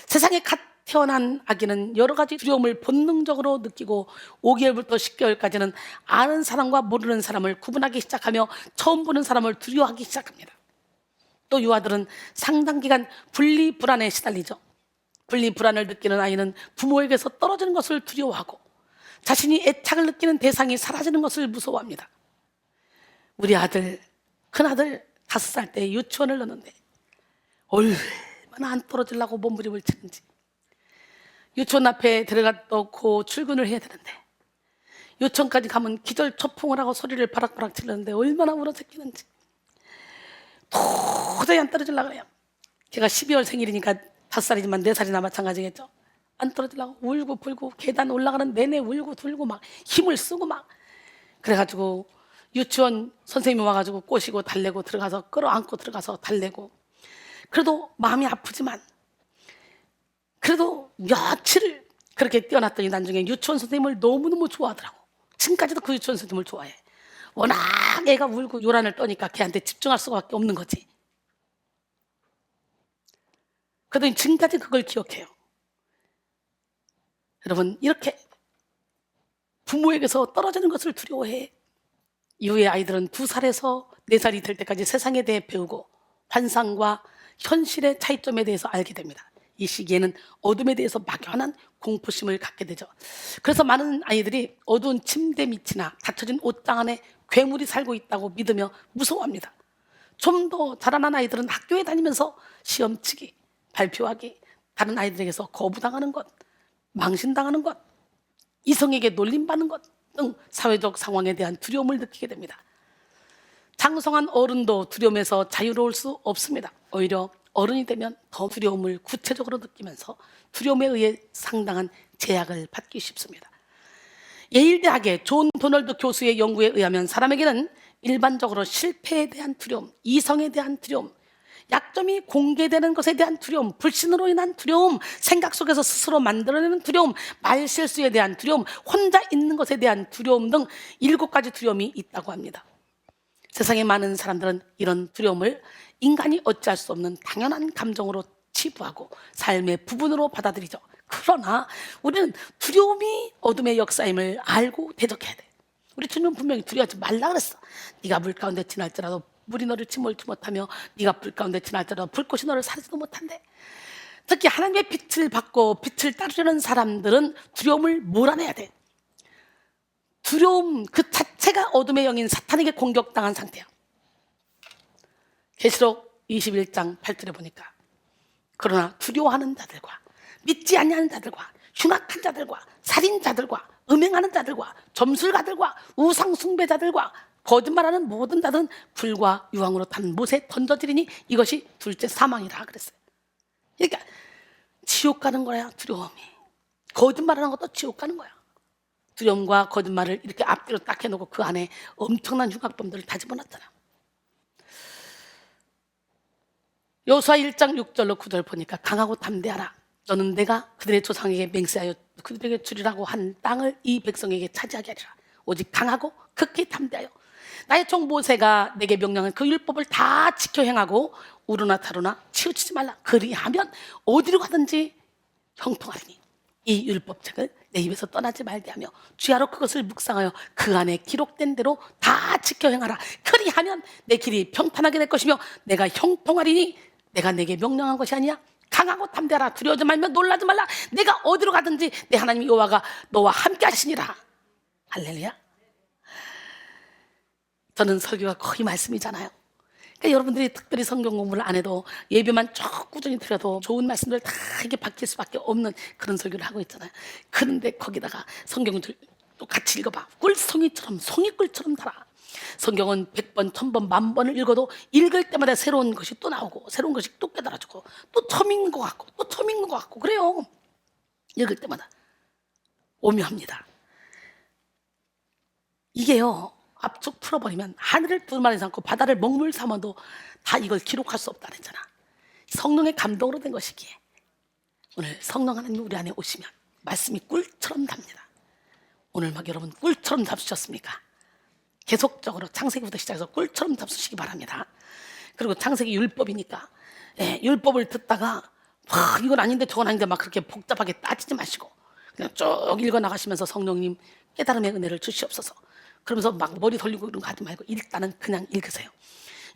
세상에 갓 태어난 아기는 여러 가지 두려움을 본능적으로 느끼고 5개월부터 10개월까지는 아는 사람과 모르는 사람을 구분하기 시작하며 처음 보는 사람을 두려워하기 시작합니다. 또 유아들은 상당 기간 분리불안에 시달리죠. 분리불안을 느끼는 아이는 부모에게서 떨어지는 것을 두려워하고 자신이 애착을 느끼는 대상이 사라지는 것을 무서워합니다. 우리 아들, 큰아들 5살 때 유치원을 넣는데 얼마나 안 떨어지려고 몸부림을 치는지. 유치원 앞에 데려다 놓고 출근을 해야 되는데 유치원까지 가면 기절초풍을 하고 소리를 바락바락 치는데 얼마나 울어 새끼는지 도저히 안 떨어지려고 해요. 제가 12월 생일이니까 5살이지만 4살이나 마찬가지겠죠. 안 떨어지려고 울고 불고 계단 올라가는 내내 울고 불고 막 힘을 쓰고 막 그래가지고 유치원 선생님이 와가지고 꼬시고 달래고 들어가서 끌어안고 들어가서 달래고 그래도 마음이 아프지만 그래도 며칠을 그렇게 뛰어났더니 나중에 유치원 선생님을 너무너무 좋아하더라고. 지금까지도 그 유치원 선생님을 좋아해. 워낙 애가 울고 요란을 떠니까 걔한테 집중할 수밖에 없는 거지. 그러더니 지금까지 그걸 기억해요. 여러분 이렇게 부모에게서 떨어지는 것을 두려워해. 이후에 아이들은 2살에서 4살이 될 때까지 세상에 대해 배우고 환상과 현실의 차이점에 대해서 알게 됩니다. 이 시기에는 어둠에 대해서 막연한 공포심을 갖게 되죠. 그래서 많은 아이들이 어두운 침대 밑이나 닫혀진 옷장 안에 괴물이 살고 있다고 믿으며 무서워합니다. 좀 더 자라난 아이들은 학교에 다니면서 시험치기, 발표하기, 다른 아이들에게서 거부당하는 것, 망신당하는 것, 이성에게 놀림받는 것 등 사회적 상황에 대한 두려움을 느끼게 됩니다. 장성한 어른도 두려움에서 자유로울 수 없습니다. 오히려 어른이 되면 더 두려움을 구체적으로 느끼면서 두려움에 의해 상당한 제약을 받기 쉽습니다. 예일대학의 존 도널드 교수의 연구에 의하면 사람에게는 일반적으로 실패에 대한 두려움, 이성에 대한 두려움, 약점이 공개되는 것에 대한 두려움, 불신으로 인한 두려움, 생각 속에서 스스로 만들어내는 두려움, 말실수에 대한 두려움, 혼자 있는 것에 대한 두려움 등 7가지 두려움이 있다고 합니다. 세상에 많은 사람들은 이런 두려움을 인간이 어찌할 수 없는 당연한 감정으로 치부하고 삶의 부분으로 받아들이죠. 그러나 우리는 두려움이 어둠의 역사임을 알고 대적해야 돼. 우리 주님은 분명히 두려워하지 말라 그랬어. 네가 물 가운데 지날지라도 물이 너를 침몰치 못하며 네가 불 가운데 지날지라도 불꽃이 너를 사르지도 못한대. 특히 하나님의 빛을 받고 빛을 따르려는 사람들은 두려움을 몰아내야 돼. 두려움 그 자체가 어둠의 영인 사탄에게 공격당한 상태야. 계시록 21장 8절에 보니까 그러나 두려워하는 자들과 믿지 아니하는 자들과 흉악한 자들과 살인자들과 음행하는 자들과 점술가들과 우상 숭배자들과 거짓말하는 모든 자들은 불과 유황으로 탄 못에 던져지리니 이것이 둘째 사망이라 그랬어요. 그러니까 지옥 가는 거야. 두려움이. 거짓말하는 것도 지옥 가는 거야. 두려움과 거짓말을 이렇게 앞뒤로 딱 해놓고 그 안에 엄청난 흉악범들을 다 집어넣었잖아. 여호수아 1장 6절로 9절 보니까 강하고 담대하라. 너는 내가 그들의 조상에게 맹세하여 그들에게 주리라고 한 땅을 이 백성에게 차지하게 하리라. 오직 강하고 극히 담대하여 나의 종 모세가 내게 명령한 그 율법을 다 지켜 행하고 우르나 타르나 치우치지 말라. 그리하면 어디로 가든지 형통하리니 이 율법책을 내 입에서 떠나지 말게 하며 주야로 그것을 묵상하여 그 안에 기록된 대로 다 지켜 행하라. 그리하면 내 길이 평탄하게 될 것이며 내가 형통하리니 내가 내게 명령한 것이 아니야. 강하고 담대하라. 두려워하지 말며 놀라지 말라. 내가 어디로 가든지 내 하나님 여호와가 너와 함께 하시니라. 할렐루야. 저는 설교가 거의 말씀이잖아요. 그러니까 여러분들이 특별히 성경 공부를 안 해도 예배만 쭉 꾸준히 드려도 좋은 말씀들 다 이게 바뀔 수밖에 없는 그런 설교를 하고 있잖아요. 그런데 거기다가 성경을 또 같이 읽어봐. 꿀송이처럼 송이꿀처럼 달아. 성경은 100번, 1000번, 10,000번을 읽어도 읽을 때마다 새로운 것이 또 나오고 새로운 것이 또 깨달아지고 또 처음 읽는 것 같고 또 처음 읽는 것 같고 그래요. 읽을 때마다 오묘합니다. 이게요. 압축 풀어버리면 하늘을 두루마리 삼고 바다를 먹물 삼아도 다 이걸 기록할 수 없다 그랬잖아. 성령의 감동으로 된 것이기에 오늘 성령 하나님 우리 안에 오시면 말씀이 꿀처럼 답니다. 오늘 막 여러분 꿀처럼 잡수셨습니까? 계속적으로 창세기부터 시작해서 꿀처럼 잡수시기 바랍니다. 그리고 창세기 율법이니까 율법을 듣다가 이건 아닌데 저건 아닌데 막 그렇게 복잡하게 따지지 마시고 그냥 쭉 읽어나가시면서 성령님 깨달음의 은혜를 주시옵소서. 그러면서 막 머리 돌리고 그런 거 하지 말고 일단은 그냥 읽으세요.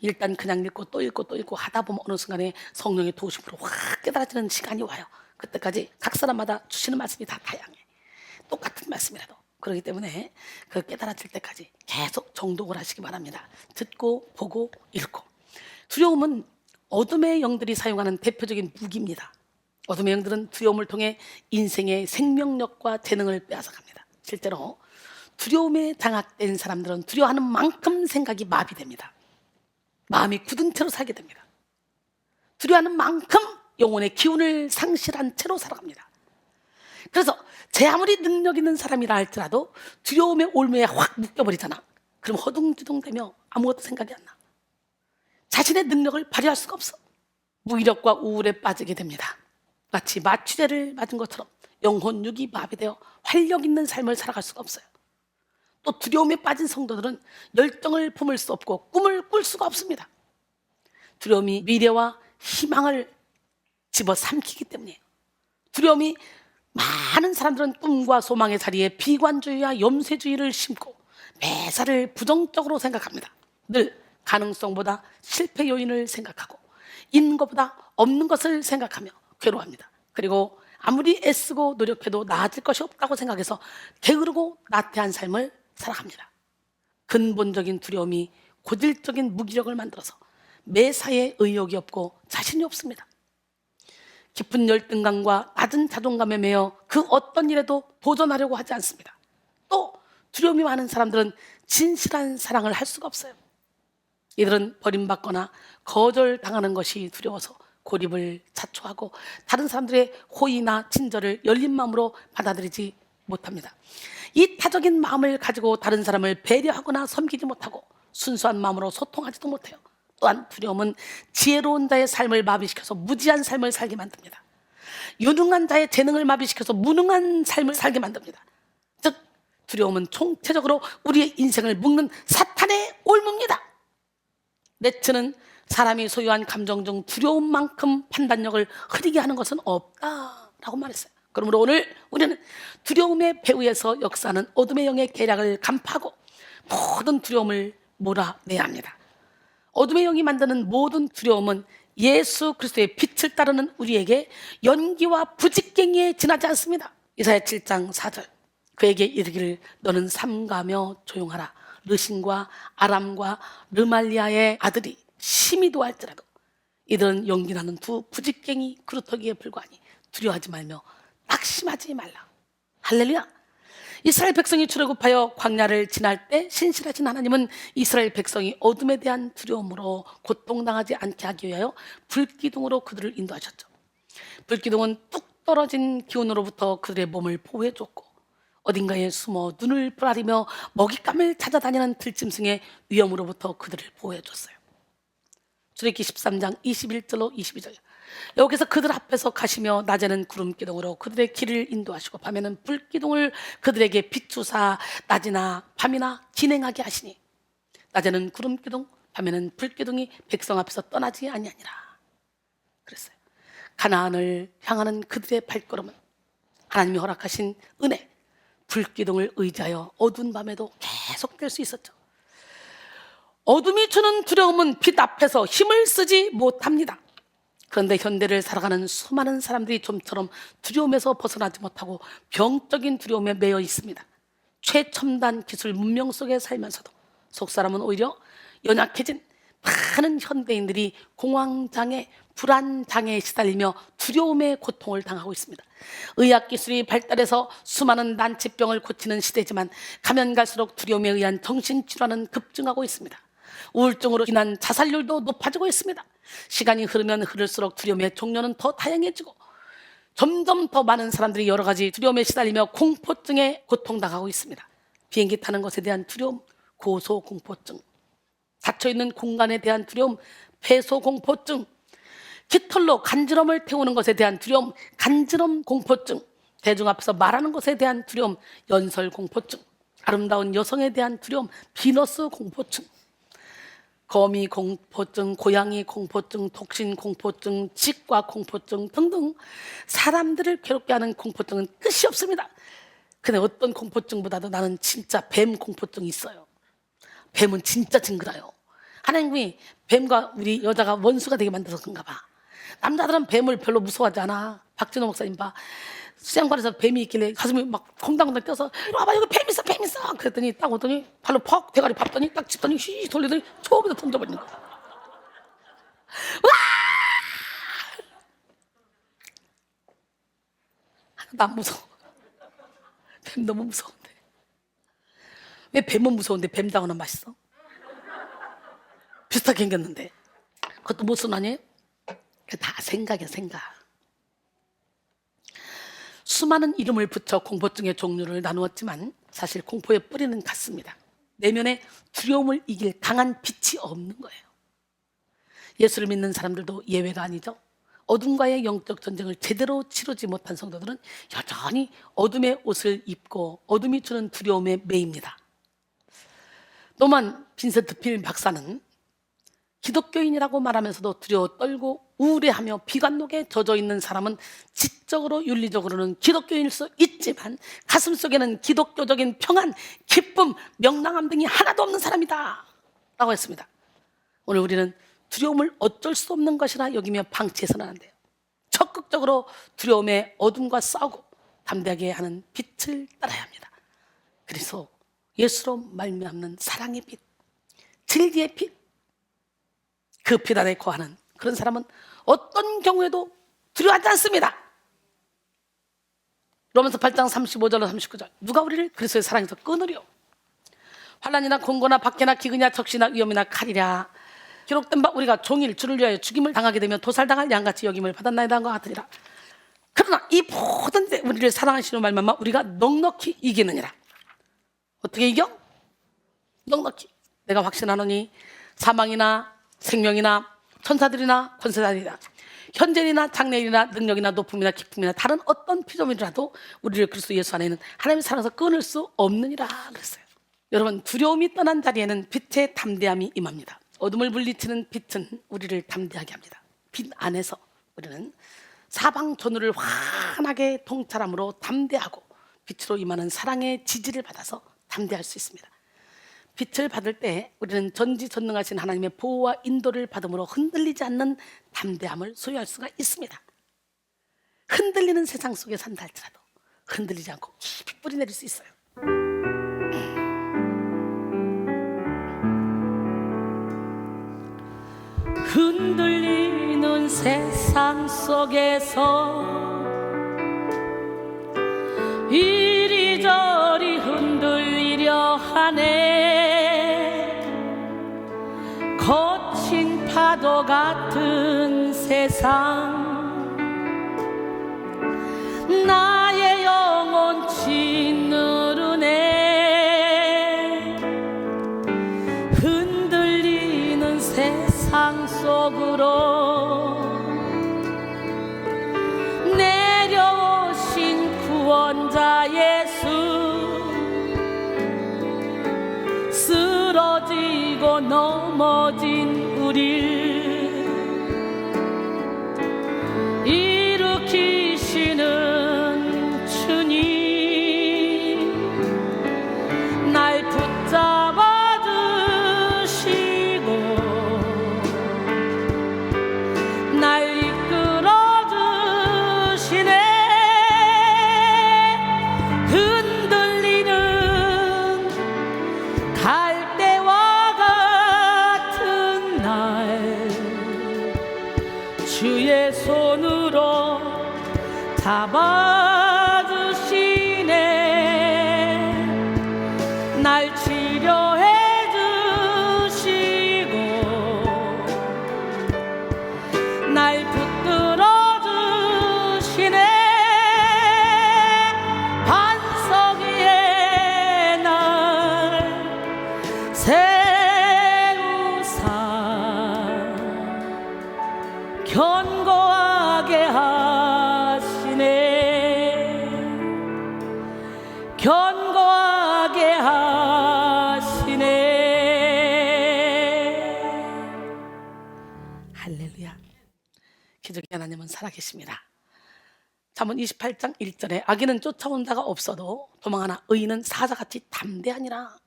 일단 그냥 읽고 또 읽고 또 읽고 하다 보면 어느 순간에 성령의 도우심으로 확 깨달아지는 시간이 와요. 그때까지 각 사람마다 주시는 말씀이 다 다양해. 똑같은 말씀이라도. 그렇기 때문에 그 깨달아질 때까지 계속 정독을 하시기 바랍니다. 듣고 보고 읽고. 두려움은 어둠의 영들이 사용하는 대표적인 무기입니다. 어둠의 영들은 두려움을 통해 인생의 생명력과 재능을 빼앗아갑니다. 실제로 두려움에 장악된 사람들은 두려워하는 만큼 생각이 마비됩니다. 마음이 굳은 채로 살게 됩니다. 두려워하는 만큼 영혼의 기운을 상실한 채로 살아갑니다. 그래서 제 아무리 능력 있는 사람이라 할지라도 두려움의 올무에 확 묶여버리잖아. 그럼 허둥지둥대며 아무것도 생각이 안 나. 자신의 능력을 발휘할 수가 없어. 무기력과 우울에 빠지게 됩니다. 마치 마취제를 맞은 것처럼 영혼 육이 마비되어 활력 있는 삶을 살아갈 수가 없어요. 또 두려움에 빠진 성도들은 열정을 품을 수 없고 꿈을 꿀 수가 없습니다. 두려움이 미래와 희망을 집어삼키기 때문이에요. 두려움이 많은 사람들은 꿈과 소망의 자리에 비관주의와 염세주의를 심고 매사를 부정적으로 생각합니다. 늘 가능성보다 실패 요인을 생각하고 있는 것보다 없는 것을 생각하며 괴로워합니다. 그리고 아무리 애쓰고 노력해도 나아질 것이 없다고 생각해서 게으르고 나태한 삶을 살아갑니다. 근본적인 두려움이 고질적인 무기력을 만들어서 매사에 의욕이 없고 자신이 없습니다. 깊은 열등감과 낮은 자존감에 매여 그 어떤 일에도 도전하려고 하지 않습니다. 또 두려움이 많은 사람들은 진실한 사랑을 할 수가 없어요. 이들은 버림받거나 거절당하는 것이 두려워서 고립을 자초하고 다른 사람들의 호의나 친절을 열린 마음으로 받아들이지 못합니다. 이 타적인 마음을 가지고 다른 사람을 배려하거나 섬기지 못하고 순수한 마음으로 소통하지도 못해요. 또한 두려움은 지혜로운 자의 삶을 마비시켜서 무지한 삶을 살게 만듭니다. 유능한 자의 재능을 마비시켜서 무능한 삶을 살게 만듭니다. 즉 두려움은 총체적으로 우리의 인생을 묶는 사탄의 올무입니다. 네츠는 사람이 소유한 감정 중 두려움만큼 판단력을 흐리게 하는 것은 없다라고 말했어요. 그러므로 오늘 우리는 두려움의 배후에서 역사하는 어둠의 영의 계략을 간파하고 모든 두려움을 몰아내야 합니다. 어둠의 영이 만드는 모든 두려움은 예수 그리스도의 빛을 따르는 우리에게 연기와 부직갱이에 지나지 않습니다. 이사야 7장 4절, 그에게 이르기를 너는 삼가며 조용하라. 르신과 아람과 르말리아의 아들이 심히 도할지라도 이들은 연기나는 두 부직갱이 그루터기에 불과하니 두려워하지 말며 낙심하지 말라. 할렐루야. 이스라엘 백성이 출애굽하여 광야를 지날 때 신실하신 하나님은 이스라엘 백성이 어둠에 대한 두려움으로 고통당하지 않게 하기 위하여 불기둥으로 그들을 인도하셨죠. 불기둥은 뚝 떨어진 기온으로부터 그들의 몸을 보호해 줬고 어딘가에 숨어 눈을 부라리며 먹잇감을 찾아다니는 들짐승의 위험으로부터 그들을 보호해 줬어요. 출애굽기 13장 21절로 22절, 여기서 그들 앞에서 가시며 낮에는 구름기둥으로 그들의 길을 인도하시고 밤에는 불기둥을 그들에게 비추사 낮이나 밤이나 진행하게 하시니 낮에는 구름기둥 밤에는 불기둥이 백성 앞에서 떠나지 아니하니라 그랬어요. 가나안을 향하는 그들의 발걸음은 하나님이 허락하신 은혜, 불기둥을 의지하여 어두운 밤에도 계속될 수 있었죠. 어둠이 주는 두려움은 빛 앞에서 힘을 쓰지 못합니다. 그런데 현대를 살아가는 수많은 사람들이 좀처럼 두려움에서 벗어나지 못하고 병적인 두려움에 매여 있습니다. 최첨단 기술 문명 속에 살면서도 속사람은 오히려 연약해진 많은 현대인들이 공황장애, 불안장애에 시달리며 두려움의 고통을 당하고 있습니다. 의학기술이 발달해서 수많은 난치병을 고치는 시대지만 가면 갈수록 두려움에 의한 정신질환은 급증하고 있습니다. 우울증으로 인한 자살률도 높아지고 있습니다. 시간이 흐르면 흐를수록 두려움의 종류는 더 다양해지고 점점 더 많은 사람들이 여러 가지 두려움에 시달리며 공포증에 고통당하고 있습니다. 비행기 타는 것에 대한 두려움, 고소공포증, 닫혀있는 공간에 대한 두려움, 폐소공포증, 깃털로 간지럼을 태우는 것에 대한 두려움, 간지럼 공포증, 대중 앞에서 말하는 것에 대한 두려움, 연설 공포증, 아름다운 여성에 대한 두려움, 비너스 공포증, 거미 공포증, 고양이 공포증, 독신 공포증, 치과 공포증 등등 사람들을 괴롭게 하는 공포증은 끝이 없습니다. 근데 어떤 공포증보다도 나는 진짜 뱀 공포증이 있어요. 뱀은 진짜 징그러요. 하나님이 뱀과 우리 여자가 원수가 되게 만들어서 그런가 봐. 남자들은 뱀을 별로 무서워하지 않아. 박진호 목사님 봐. 수양관에서 뱀이 있길래 가슴이 막 콩당콩당 뛰어서 와봐 여기 뱀 있어 뱀 있어 그랬더니 딱 오더니 발로 퍽 대가리 밟더니 딱 짚더니 휘 돌리더니 저기다 던져버리는 거야. 와! 난 무서워. 뱀 너무 무서운데. 왜 뱀은 무서운데 뱀장어는 맛있어? 비슷하게 생겼는데 그것도 무슨 아니에요? 다 생각이야 생각. 수많은 이름을 붙여 공포증의 종류를 나누었지만 사실 공포의 뿌리는 같습니다. 내면에 두려움을 이길 강한 빛이 없는 거예요. 예수를 믿는 사람들도 예외가 아니죠. 어둠과의 영적 전쟁을 제대로 치르지 못한 성도들은 여전히 어둠의 옷을 입고 어둠이 주는 두려움에 매입니다. 노만 빈센트 필 박사는 기독교인이라고 말하면서도 두려워 떨고 우울해하며 비관록에 젖어 있는 사람은 지적으로 윤리적으로는 기독교인일 수 있지만 가슴속에는 기독교적인 평안, 기쁨, 명랑함 등이 하나도 없는 사람이다 라고 했습니다. 오늘 우리는 두려움을 어쩔 수 없는 것이라 여기며 방치해서는 안 돼요. 적극적으로 두려움의 어둠과 싸우고 담대하게 하는 빛을 따라야 합니다. 그래서 예수로 말미암는 사랑의 빛, 진리의 빛, 그 빛 안에 거하는 그런 사람은 어떤 경우에도 두려워하지 않습니다. 로마서 8장 35절로 39절, 누가 우리를 그리스도의 사랑에서 끊으려? 환난이나 공고나 박해나 기근이나 적시나 위험이나 칼이랴. 기록된 바 우리가 종일 주를 위하여 죽임을 당하게 되면 도살당할 양같이 여김을 받았나이다 한 것 같으니라. 그러나 이 모든 데 우리를 사랑하시는 말만 우리가 넉넉히 이기느니라. 어떻게 이겨? 넉넉히. 내가 확신하노니 사망이나 생명이나 천사들이나 권세자들이나 현재이나 장래일이나 능력이나 높음이나 기쁨이나 다른 어떤 피조물이라도 우리를 그리스도 예수 안에 있는 하나님의 사랑에서 끊을 수 없느니라 그랬어요. 여러분, 두려움이 떠난 자리에는 빛의 담대함이 임합니다. 어둠을 물리치는 빛은 우리를 담대하게 합니다. 빛 안에서 우리는 사방 전우를 환하게 통찰함으로 담대하고 빛으로 임하는 사랑의 지지를 받아서 담대할 수 있습니다. 빛을 받을 때 우리는 전지전능하신 하나님의 보호와 인도를 받음으로 흔들리지 않는 담대함을 소유할 수가 있습니다. 흔들리는 세상 속에 산다 할지라도 흔들리지 않고 깊이 뿌리 내릴 수 있어요. 흔들리는 세상 속에서 이리저리 흔들리려 하네. 거친 파도 같은 세상 나의 영혼 짓누르네. 흔들리는 세상 속으로 내려오신 구원자 예수, 쓰러지고 넘어진 우릴 일으키시는 주님, 날 붙잡아 주시고 날 이끌어 주시네. 흔들리는 갈대와 같은 날 주의 손으로 잡아주시네. 날 치료해 주시고 날 붙들어 주시네. 반석 위에 날 세우사 견고하게 하시네. 견고하게 하시네. 할렐루야. 기적의 하나님은 살아계십니다. 잠언 28장 1절에 악인은 쫓아온 자가 없어도 도망하나 의인은 사자같이 담대하니라.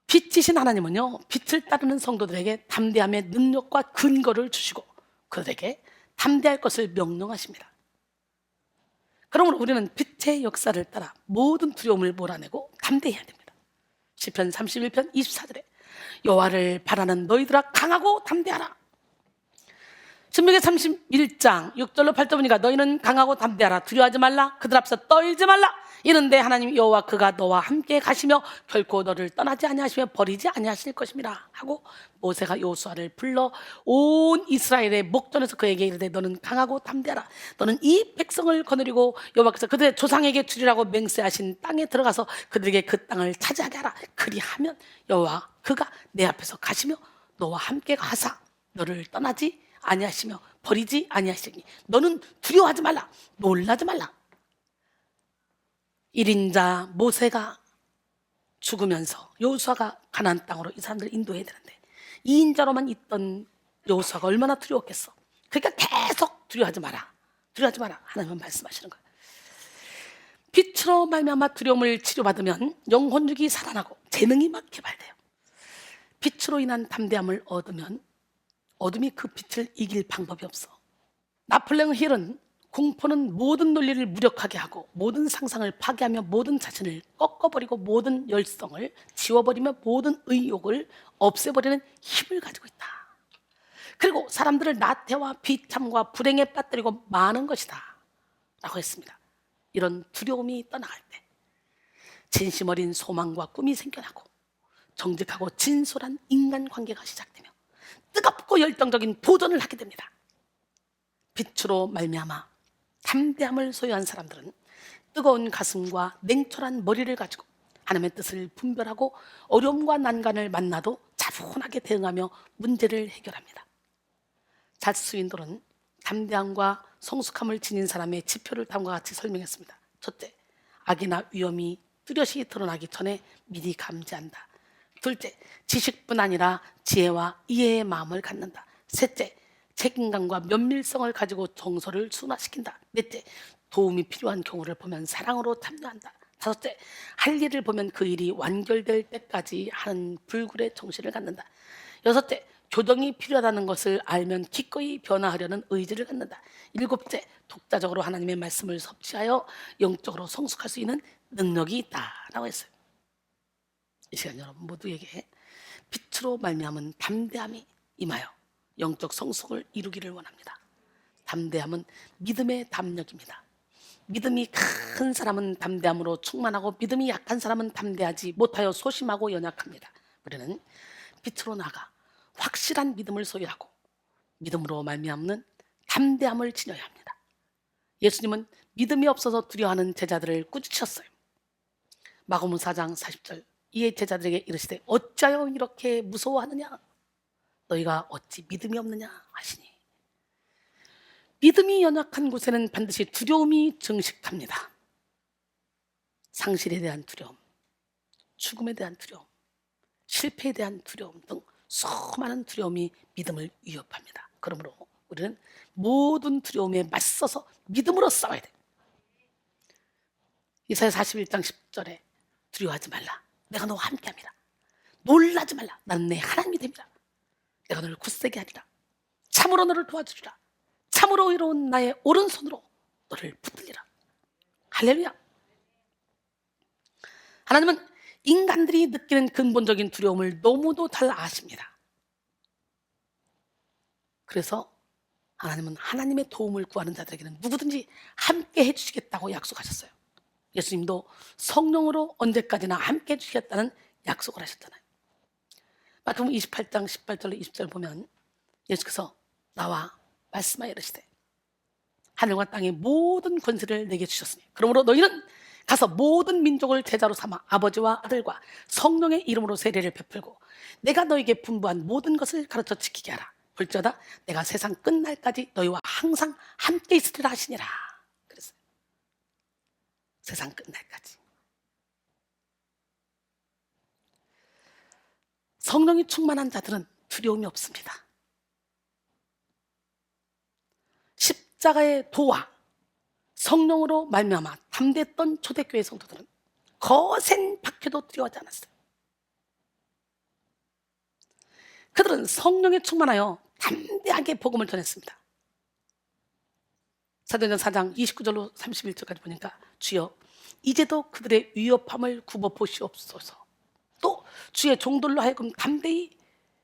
빛이신 하나님은요, 빛을 따르는 성도들에게 담대함의 능력과 근거를 주시고 그들에게 담대할 것을 명령하십니다. 그러므로 우리는 빛의 역사를 따라 모든 두려움을 몰아내고 담대해야 됩니다. 시편 31편 24절에 여호와를 바라는 너희들아 강하고 담대하라. 신명기 31장 6절로 8절 보니까 너희는 강하고 담대하라. 두려워하지 말라. 그들 앞에서 떨지 말라. 이는데 하나님 여호와 그가 너와 함께 가시며 결코 너를 떠나지 아니하시며 버리지 아니하실 것임이라 하고, 모세가 여호수아를 불러 온 이스라엘의 목전에서 그에게 이르되 너는 강하고 담대하라. 너는 이 백성을 거느리고 여호와께서 그들의 조상에게 주리라고 맹세하신 땅에 들어가서 그들에게 그 땅을 차지하게 하라. 그리하면 여호와 그가 내 앞에서 가시며 너와 함께 가사 너를 떠나지 아니하시며 버리지 아니하시니 너는 두려워하지 말라. 놀라지 말라. 1인자 모세가 죽으면서 여호수아가 가나안 땅으로 이 사람들을 인도해야 되는데 2인자로만 있던 여호수아가 얼마나 두려웠겠어. 그러니까 계속 두려워하지 마라. 두려워하지 마라. 하나님은 말씀하시는 거예요. 빛으로 말미암아 두려움을 치료받으면 영혼육이 살아나고 재능이 막 개발돼요. 빛으로 인한 담대함을 얻으면 어둠이 그 빛을 이길 방법이 없어. 나폴레옹 힐은 공포는 모든 논리를 무력하게 하고 모든 상상을 파괴하며 모든 자신을 꺾어버리고 모든 열성을 지워버리며 모든 의욕을 없애버리는 힘을 가지고 있다. 그리고 사람들을 나태와 비참과 불행에 빠뜨리고 마는 것이다 라고 했습니다. 이런 두려움이 떠나갈 때 진심 어린 소망과 꿈이 생겨나고 정직하고 진솔한 인간관계가 시작되며 뜨겁고 열정적인 도전을 하게 됩니다. 빛으로 말미암아 담대함을 소유한 사람들은 뜨거운 가슴과 냉철한 머리를 가지고 하나님의 뜻을 분별하고 어려움과 난간을 만나도 차분하게 대응하며 문제를 해결합니다. 자수인들은 담대함과 성숙함을 지닌 사람의 지표를 다음과 같이 설명했습니다. 첫째, 악이나 위험이 뚜렷이 드러나기 전에 미리 감지한다. 둘째, 지식뿐 아니라 지혜와 이해의 마음을 갖는다. 셋째, 책임감과 면밀성을 가지고 정서를 순화시킨다. 넷째, 도움이 필요한 경우를 보면 사랑으로 참여한다. 다섯째, 할 일을 보면 그 일이 완결될 때까지 하는 불굴의 정신을 갖는다. 여섯째, 교정이 필요하다는 것을 알면 기꺼이 변화하려는 의지를 갖는다. 일곱째, 독자적으로 하나님의 말씀을 섭취하여 영적으로 성숙할 수 있는 능력이 있다라고 했어요. 이 시간 여러분 모두에게 빛으로 말미암은 담대함이 임하여 영적 성숙을 이루기를 원합니다. 담대함은 믿음의 담력입니다. 믿음이 큰 사람은 담대함으로 충만하고 믿음이 약한 사람은 담대하지 못하여 소심하고 연약합니다. 우리는 빛으로 나가 확실한 믿음을 소유하고 믿음으로 말미암는 담대함을 지녀야 합니다. 예수님은 믿음이 없어서 두려워하는 제자들을 꾸짖으셨어요. 마가복음 4장 40절, 이에 제자들에게 이르시되 어찌하여 이렇게 무서워하느냐, 너희가 어찌 믿음이 없느냐 하시니, 믿음이 연약한 곳에는 반드시 두려움이 증식합니다. 상실에 대한 두려움, 죽음에 대한 두려움, 실패에 대한 두려움 등 수많은 두려움이 믿음을 위협합니다. 그러므로 우리는 모든 두려움에 맞서서 믿음으로 싸워야 돼요. 이사야 41장 10절에 두려워하지 말라, 내가 너와 함께합니다. 놀라지 말라, 나는 내 하나님이 됩니다. 내가 너를 굳세게 하리라. 참으로 너를 도와주리라. 참으로 의로운 나의 오른손으로 너를 붙들리라. 할렐루야. 하나님은 인간들이 느끼는 근본적인 두려움을 너무도 잘 아십니다. 그래서 하나님은 하나님의 도움을 구하는 자들에게는 누구든지 함께 해주시겠다고 약속하셨어요. 예수님도 성령으로 언제까지나 함께 해주시겠다는 약속을 하셨잖아요. 마태복음 28장 18절로 20절 보면 예수께서 나와 말씀하여 이르시되 하늘과 땅의 모든 권세를 내게 주셨으니 그러므로 너희는 가서 모든 민족을 제자로 삼아 아버지와 아들과 성령의 이름으로 세례를 베풀고 내가 너에게 분부한 모든 것을 가르쳐 지키게 하라. 볼지어다 내가 세상 끝날까지 너희와 항상 함께 있으리라 하시니라. 그랬어요. 세상 끝날까지. 성령이 충만한 자들은 두려움이 없습니다. 십자가의 도와 성령으로 말미암아 담대했던 초대교회 성도들은 거센 박해도 두려워하지 않았어요. 그들은 성령에 충만하여 담대하게 복음을 전했습니다. 사도행전 4장 29절로 31절까지 보니까 주여 이제도 그들의 위협함을 굽어 보시옵소서. 또 주의 종들로 하여금 담대히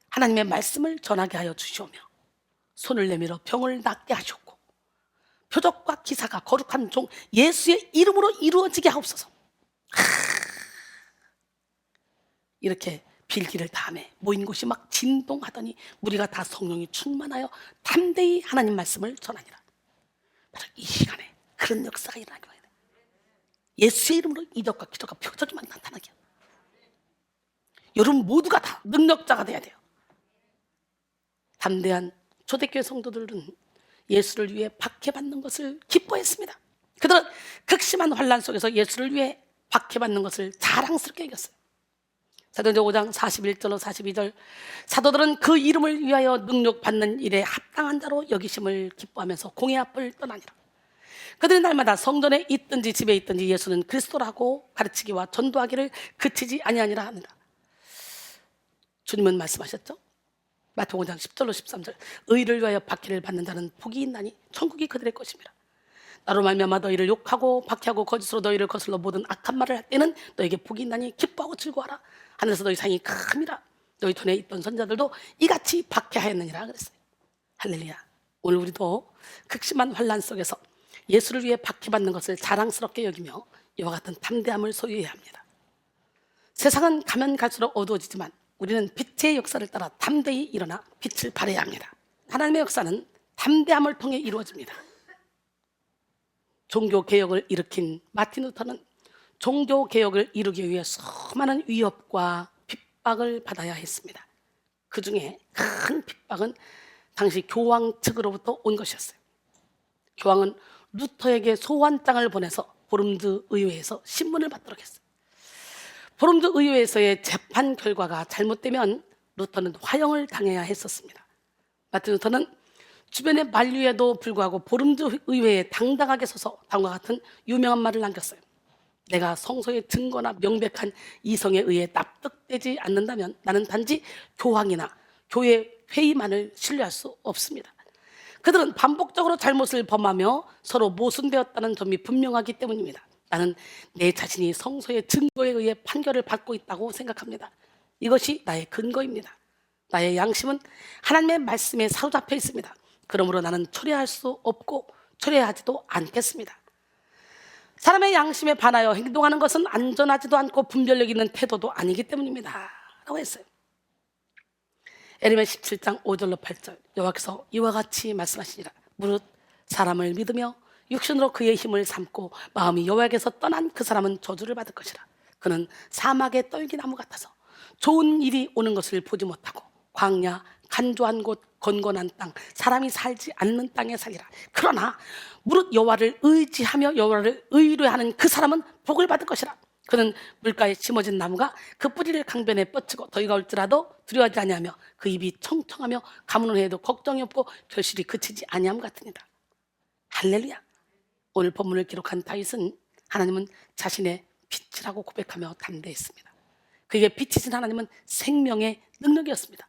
하나님의 말씀을 전하게 하여 주시오며 손을 내밀어 병을 낫게 하셨고 표적과 기사가 거룩한 종 예수의 이름으로 이루어지게 하옵소서. 이렇게 빌기를 다음에 모인 곳이 막 진동하더니 무리가 다 성령이 충만하여 담대히 하나님 말씀을 전하니라. 바로 이 시간에 그런 역사가 일어나게 해야 돼. 예수의 이름으로 이적과 기적과 표적이 막 나타나게. 여러분 모두가 다 능력자가 돼야 돼요. 담대한 초대교회 성도들은 예수를 위해 박해받는 것을 기뻐했습니다. 그들은 극심한 환난 속에서 예수를 위해 박해받는 것을 자랑스럽게 여겼어요. 사도행전 5장 41절로 42절 사도들은 그 이름을 위하여 능력받는 일에 합당한 자로 여기심을 기뻐하면서 공회 앞을 떠나니라. 그들이 날마다 성전에 있든지 집에 있든지 예수는 그리스도라고 가르치기와 전도하기를 그치지 아니하니라 합니다. 주님은 말씀하셨죠. 마태복음 5장 10절로 13절 의를 위하여 박해를 받는 자는 복이 있나니 천국이 그들의 것입니다. 나로 말미암아 너희를 욕하고 박해하고 거짓으로 너희를 거슬러 모든 악한 말을 할 때는 너에게 복이 있나니 기뻐하고 즐거워하라. 하늘에서 너희 상이 큽니다. 너희 전에 있던 선자들도 이같이 박해하였느니라 그랬어요. 할렐루야. 오늘 우리도 극심한 환난 속에서 예수를 위해 박해받는 것을 자랑스럽게 여기며 이와 같은 담대함을 소유해야 합니다. 세상은 가면 갈수록 어두워지지만 우리는 빛의 역사를 따라 담대히 일어나 빛을 발해야 합니다. 하나님의 역사는 담대함을 통해 이루어집니다. 종교개혁을 일으킨 마틴 루터는 종교개혁을 이루기 위해 수많은 위협과 핍박을 받아야 했습니다. 그 중에 큰 핍박은 당시 교황 측으로부터 온 것이었어요. 교황은 루터에게 소환장을 보내서 보름드 의회에서 신문을 받도록 했어요. 보름드 의회에서의 재판 결과가 잘못되면 루터는 화형을 당해야 했었습니다. 마틴 루터는 주변의 만류에도 불구하고 보름드 의회에 당당하게 서서 다음과 같은 유명한 말을 남겼어요. 내가 성소의 증거나 명백한 이성에 의해 납득되지 않는다면 나는 단지 교황이나 교회 회의만을 신뢰할 수 없습니다. 그들은 반복적으로 잘못을 범하며 서로 모순되었다는 점이 분명하기 때문입니다. 나는 내 자신이 성소의 증거에 의해 판결을 받고 있다고 생각합니다. 이것이 나의 근거입니다. 나의 양심은 하나님의 말씀에 사로잡혀 있습니다. 그러므로 나는 초래할 수 없고 초래하지도 않겠습니다. 사람의 양심에 반하여 행동하는 것은 안전하지도 않고 분별력 있는 태도도 아니기 때문입니다 라고 했어요. 에레미야 17장 5절로 8절, 여호와께서 이와 같이 말씀하시니라. 무릇 사람을 믿으며 육신으로 그의 힘을 삼고 마음이 여호와께서 떠난 그 사람은 저주를 받을 것이라. 그는 사막의 떨기나무 같아서 좋은 일이 오는 것을 보지 못하고 광야, 간조한 곳, 건건한 땅, 사람이 살지 않는 땅에 살리라. 그러나 무릇 여호와를 의지하며 여호와를 의뢰하는 그 사람은 복을 받을 것이라. 그는 물가에 심어진 나무가 그 뿌리를 강변에 뻗치고 더위가 올지라도 두려워하지 아니하며 그 입이 청청하며 가뭄을 해도 걱정이 없고 결실이 그치지 아니함 같으니라. 할렐루야. 오늘 본문을 기록한 다윗은 하나님은 자신의 빛이라고 고백하며 담대했습니다. 그에게 빛이신 하나님은 생명의 능력이었습니다.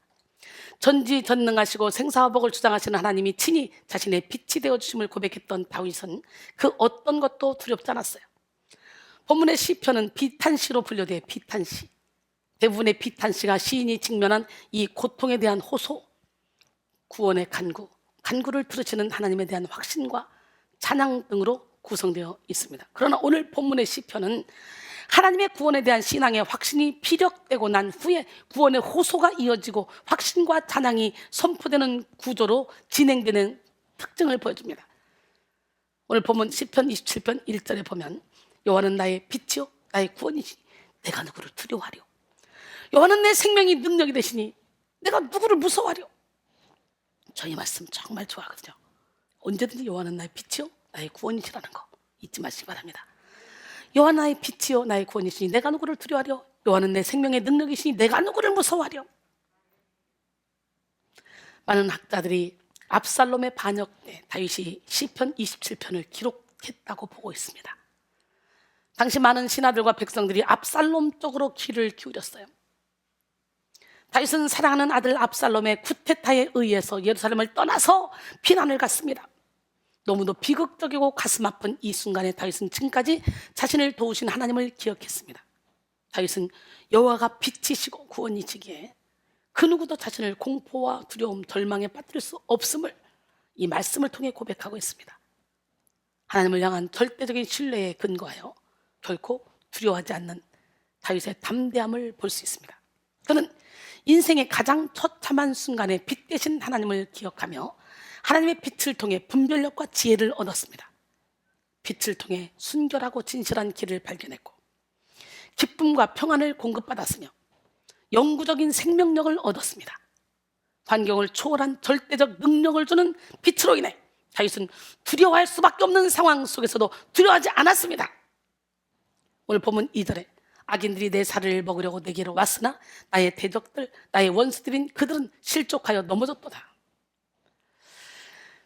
전지전능하시고 생사화복을 주장하시는 하나님이 친히 자신의 빛이 되어주심을 고백했던 다윗은 그 어떤 것도 두렵지 않았어요. 본문의 시편은 비탄시로 분류돼 비탄시. 대부분의 비탄시가 시인이 직면한 이 고통에 대한 호소, 구원의 간구, 간구를 들으시는 하나님에 대한 확신과 찬양 등으로 구성되어 있습니다. 그러나 오늘 본문의 시편은 하나님의 구원에 대한 신앙의 확신이 피력되고 난 후에 구원의 호소가 이어지고 확신과 찬양이 선포되는 구조로 진행되는 특징을 보여줍니다. 오늘 본문 시편 27편 1절에 보면 여호와는 나의 빛이요 나의 구원이시니 내가 누구를 두려워하려. 여호와는 내 생명이 능력이 되시니 내가 누구를 무서워하려. 저 이 말씀 정말 좋아하거든요. 언제든지 여호와는 나의 빛이요 나의 구원이시라는 거 잊지 마시기 바랍니다. 여호와 나의 빛이요 나의 구원이시니 내가 누구를 두려워하려. 여호와는 내 생명의 능력이시니 내가 누구를 무서워하려. 많은 학자들이 압살롬의 반역 때 다윗이 시편 27편을 기록했다고 보고 있습니다. 당시 많은 신하들과 백성들이 압살롬 쪽으로 귀를 기울였어요. 다윗은 사랑하는 아들 압살롬의 쿠데타에 의해서 예루살렘을 떠나서 피난을 갔습니다. 너무도 비극적이고 가슴 아픈 이 순간에 다윗은 지금까지 자신을 도우신 하나님을 기억했습니다. 다윗은 여호와가 빛이시고 구원이시기에 그 누구도 자신을 공포와 두려움, 절망에 빠뜨릴 수 없음을 이 말씀을 통해 고백하고 있습니다. 하나님을 향한 절대적인 신뢰에 근거하여 결코 두려워하지 않는 다윗의 담대함을 볼 수 있습니다. 그는 인생의 가장 처참한 순간에 빛 대신 하나님을 기억하며 하나님의 빛을 통해 분별력과 지혜를 얻었습니다. 빛을 통해 순결하고 진실한 길을 발견했고 기쁨과 평안을 공급받았으며 영구적인 생명력을 얻었습니다. 환경을 초월한 절대적 능력을 주는 빛으로 인해 다윗은 두려워할 수밖에 없는 상황 속에서도 두려워하지 않았습니다. 오늘 본문 2절에 악인들이 내 살을 먹으려고 내게로 왔으나 나의 대적들, 나의 원수들인 그들은 실족하여 넘어졌도다.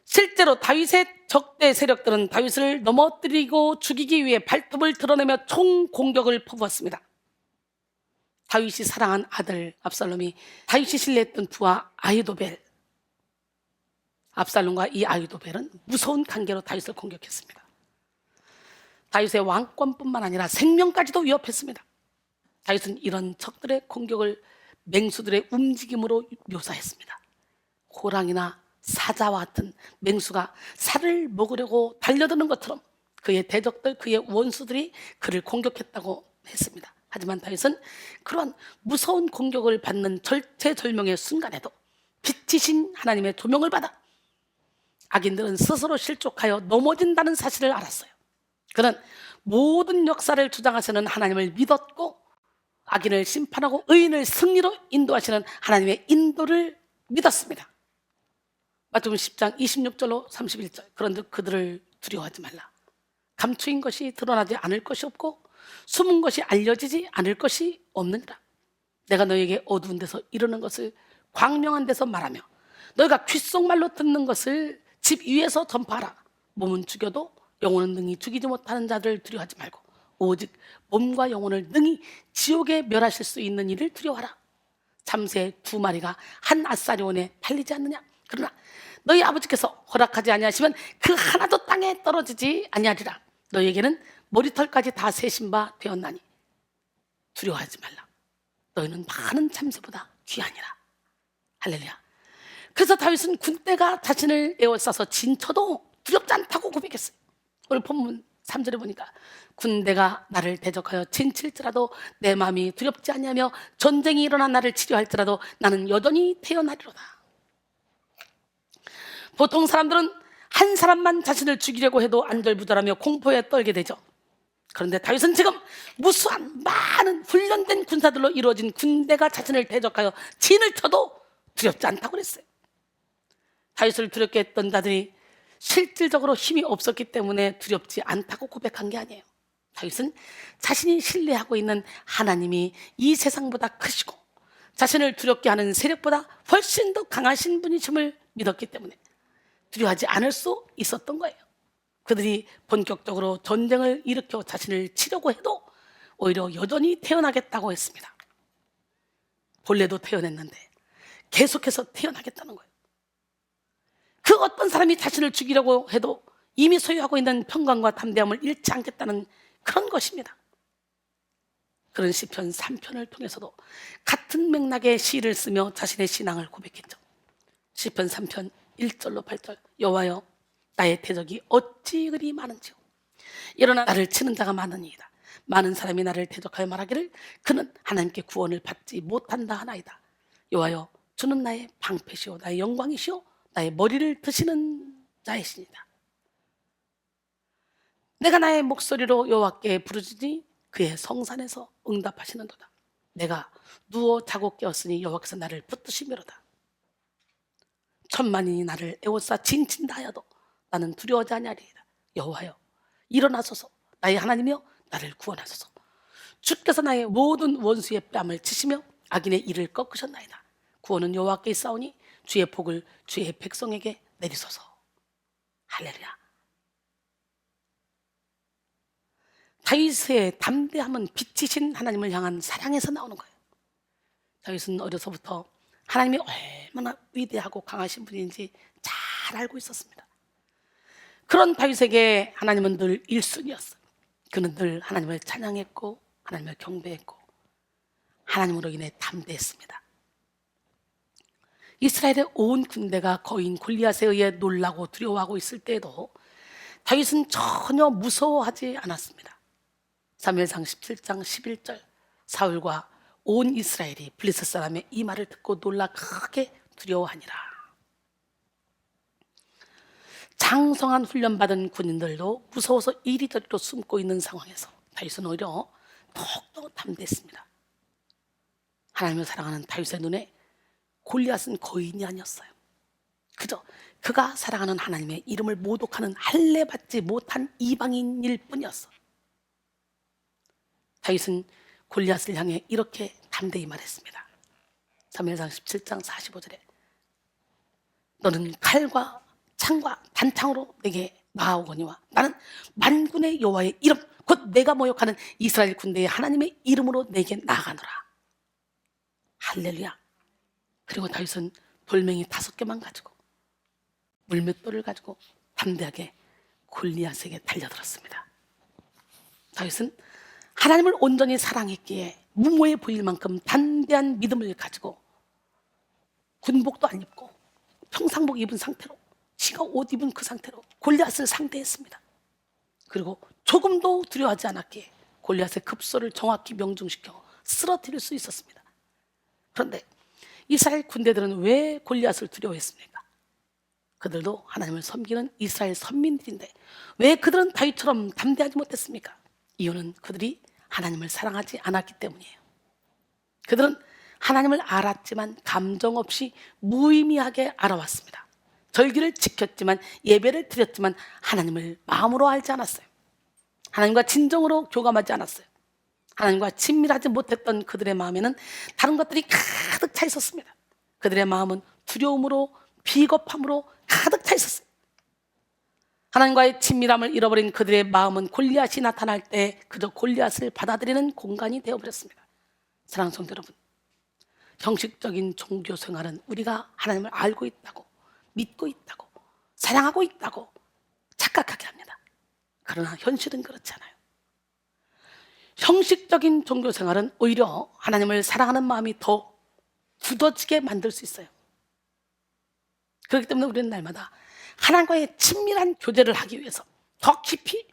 실제로 다윗의 적대 세력들은 다윗을 넘어뜨리고 죽이기 위해 발톱을 드러내며 총 공격을 퍼부었습니다. 다윗이 사랑한 아들 압살롬이 다윗이 신뢰했던 부하 아히도벨, 압살롬과 이 아히도벨은 무서운 관계로 다윗을 공격했습니다. 다윗의 왕권뿐만 아니라 생명까지도 위협했습니다. 다윗은 이런 적들의 공격을 맹수들의 움직임으로 묘사했습니다. 호랑이나 사자와 같은 맹수가 살을 먹으려고 달려드는 것처럼 그의 대적들, 그의 원수들이 그를 공격했다고 했습니다. 하지만 다윗은 그런 무서운 공격을 받는 절체절명의 순간에도 빛이신 하나님의 조명을 받아 악인들은 스스로 실족하여 넘어진다는 사실을 알았어요. 그는 모든 역사를 주장하시는 하나님을 믿었고 악인을 심판하고 의인을 승리로 인도하시는 하나님의 인도를 믿었습니다. 마태복음 10장 26절로 31절. 그런데 그들을 두려워하지 말라. 감추인 것이 드러나지 않을 것이 없고 숨은 것이 알려지지 않을 것이 없느니라. 내가 너에게 어두운 데서 이루는 것을 광명한 데서 말하며 너희가 귓속말로 듣는 것을 집 위에서 전파하라. 몸은 죽여도 영혼은 능히 죽이지 못하는 자들을 두려워하지 말고 오직 몸과 영혼을 능히 지옥에 멸하실 수 있는 이를 두려워하라. 참새 2마리가 한 아사리온에 팔리지 않느냐? 그러나 너희 아버지께서 허락하지 아니하시면 그 하나도 땅에 떨어지지 아니하리라. 너희에게는 머리털까지 다 세신 바 되었나니 두려워하지 말라. 너희는 많은 참새보다 귀하니라. 할렐루야. 그래서 다윗은 군대가 자신을 에워싸서 진쳐도 두렵지 않다고 고백했어요. 오늘 본문 3절에 보니까 군대가 나를 대적하여 진칠지라도 내 마음이 두렵지 아니하며 전쟁이 일어나 나를 치료할지라도 나는 여전히 태어나리로다. 보통 사람들은 한 사람만 자신을 죽이려고 해도 안절부절하며 공포에 떨게 되죠. 그런데 다윗은 지금 무수한 많은 훈련된 군사들로 이루어진 군대가 자신을 대적하여 진을 쳐도 두렵지 않다고 그랬어요. 다윗을 두렵게 했던 자들이 실질적으로 힘이 없었기 때문에 두렵지 않다고 고백한 게 아니에요. 다윗은 자신이 신뢰하고 있는 하나님이 이 세상보다 크시고 자신을 두렵게 하는 세력보다 훨씬 더 강하신 분이심을 믿었기 때문에 두려워하지 않을 수 있었던 거예요. 그들이 본격적으로 전쟁을 일으켜 자신을 치려고 해도 오히려 여전히 태어나겠다고 했습니다. 본래도 태어났는데 계속해서 태어나겠다는 거예요. 그 어떤 사람이 자신을 죽이려고 해도 이미 소유하고 있는 평강과 담대함을 잃지 않겠다는 그런 것입니다. 그런 시편 3편을 통해서도 같은 맥락의 시를 쓰며 자신의 신앙을 고백했죠. 시편 3편 1절로 8절 여호와여 나의 대적이 어찌 그리 많은지요. 일어나 나를 치는 자가 많으니이다. 많은 사람이 나를 대적하여 말하기를 그는 하나님께 구원을 받지 못한다 하나이다. 여호와여 주는 나의 방패시오 나의 영광이시오 나의 머리를 드시는 자이시니다. 내가 나의 목소리로 여호와께 부르짖으니 그의 성산에서 응답하시는도다. 내가 누워 자고 깨었으니 여호와께서 나를 붙드시미로다. 천만인이 나를 에워싸 진친다 하여도 나는 두려워하지 아니하리이다. 여호와여 일어나소서 나의 하나님이여 나를 구원하소서. 주께서 나의 모든 원수의 뺨을 치시며 악인의 이를 꺾으셨나이다. 구원은 여호와께 있사오니 주의 복을 주의 백성에게 내리소서. 할렐루야. 다윗의 담대함은 빛이신 하나님을 향한 사랑에서 나오는 거예요. 다윗은 어려서부터 하나님이 얼마나 위대하고 강하신 분인지 잘 알고 있었습니다. 그런 다윗에게 하나님은 늘 1순위였어요. 그는 늘 하나님을 찬양했고 하나님을 경배했고 하나님으로 인해 담대했습니다. 이스라엘의 온 군대가 거인 골리앗에 의해 놀라고 두려워하고 있을 때에도 다윗은 전혀 무서워하지 않았습니다. 사무엘상 17장 11절 사울과 온 이스라엘이 블레셋 사람의 이 말을 듣고 놀라 크게 두려워하니라. 장성한 훈련받은 군인들도 무서워서 이리저리로 숨고 있는 상황에서 다윗은 오히려 더욱더 담대했습니다. 하나님을 사랑하는 다윗의 눈에 골리앗은 거인이 아니었어요. 그저 그가 사랑하는 하나님의 이름을 모독하는 할례받지 못한 이방인일 뿐이었어. 다윗은 골리앗을 향해 이렇게 담대히 말했습니다. 사무엘상 17장 45절에 너는 칼과 창과 단창으로 내게 나아오거니와 나는 만군의 여호와의 이름 곧 내가 모욕하는 이스라엘 군대의 하나님의 이름으로 내게 나아가노라. 할렐루야. 그리고 다윗은 돌멩이 5개만 가지고 물맷돌을 가지고 담대하게 골리앗에게 달려들었습니다. 다윗은 하나님을 온전히 사랑했기에 무모해 보일 만큼 담대한 믿음을 가지고 군복도 안 입고 평상복 입은 상태로 시가 옷 입은 그 상태로 골리앗을 상대했습니다. 그리고 조금도 두려워하지 않았기에 골리앗의 급소를 정확히 명중시켜 쓰러뜨릴 수 있었습니다. 그런데 이스라엘 군대들은 왜 골리앗을 두려워했습니까? 그들도 하나님을 섬기는 이스라엘 선민들인데 왜 그들은 다윗처럼 담대하지 못했습니까? 이유는 그들이 하나님을 사랑하지 않았기 때문이에요. 그들은 하나님을 알았지만 감정 없이 무의미하게 알아왔습니다. 절기를 지켰지만 예배를 드렸지만 하나님을 마음으로 알지 않았어요. 하나님과 진정으로 교감하지 않았어요. 하나님과 친밀하지 못했던 그들의 마음에는 다른 것들이 가득 차 있었습니다. 그들의 마음은 두려움으로 비겁함으로 가득 차 있었어요. 하나님과의 친밀함을 잃어버린 그들의 마음은 골리앗이 나타날 때 그저 골리앗을 받아들이는 공간이 되어버렸습니다. 사랑하는 성도 여러분, 형식적인 종교 생활은 우리가 하나님을 알고 있다고, 믿고 있다고, 사랑하고 있다고 착각하게 합니다. 그러나 현실은 그렇지 않아요. 형식적인 종교 생활은 오히려 하나님을 사랑하는 마음이 더 굳어지게 만들 수 있어요. 그렇기 때문에 우리는 날마다 하나님과의 친밀한 교제를 하기 위해서 더 깊이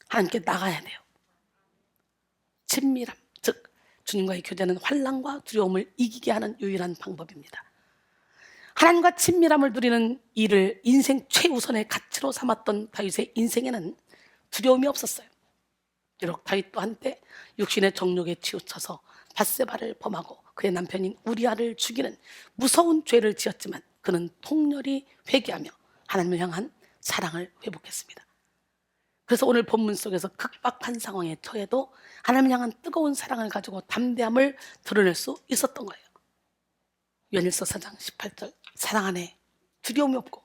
하나님께 나가야 돼요. 친밀함, 즉 주님과의 교제는 환난과 두려움을 이기게 하는 유일한 방법입니다. 하나님과 친밀함을 누리는 일을 인생 최우선의 가치로 삼았던 다윗의 인생에는 두려움이 없었어요. 비록 다윗도 한때 육신의 정욕에 치우쳐서 밧세바를 범하고 그의 남편인 우리아를 죽이는 무서운 죄를 지었지만 그는 통렬히 회개하며 하나님을 향한 사랑을 회복했습니다. 그래서 오늘 본문 속에서 극박한 상황에 처해도 하나님을 향한 뜨거운 사랑을 가지고 담대함을 드러낼 수 있었던 거예요. 요한일서 4장 18절, 사랑 안에 두려움이 없고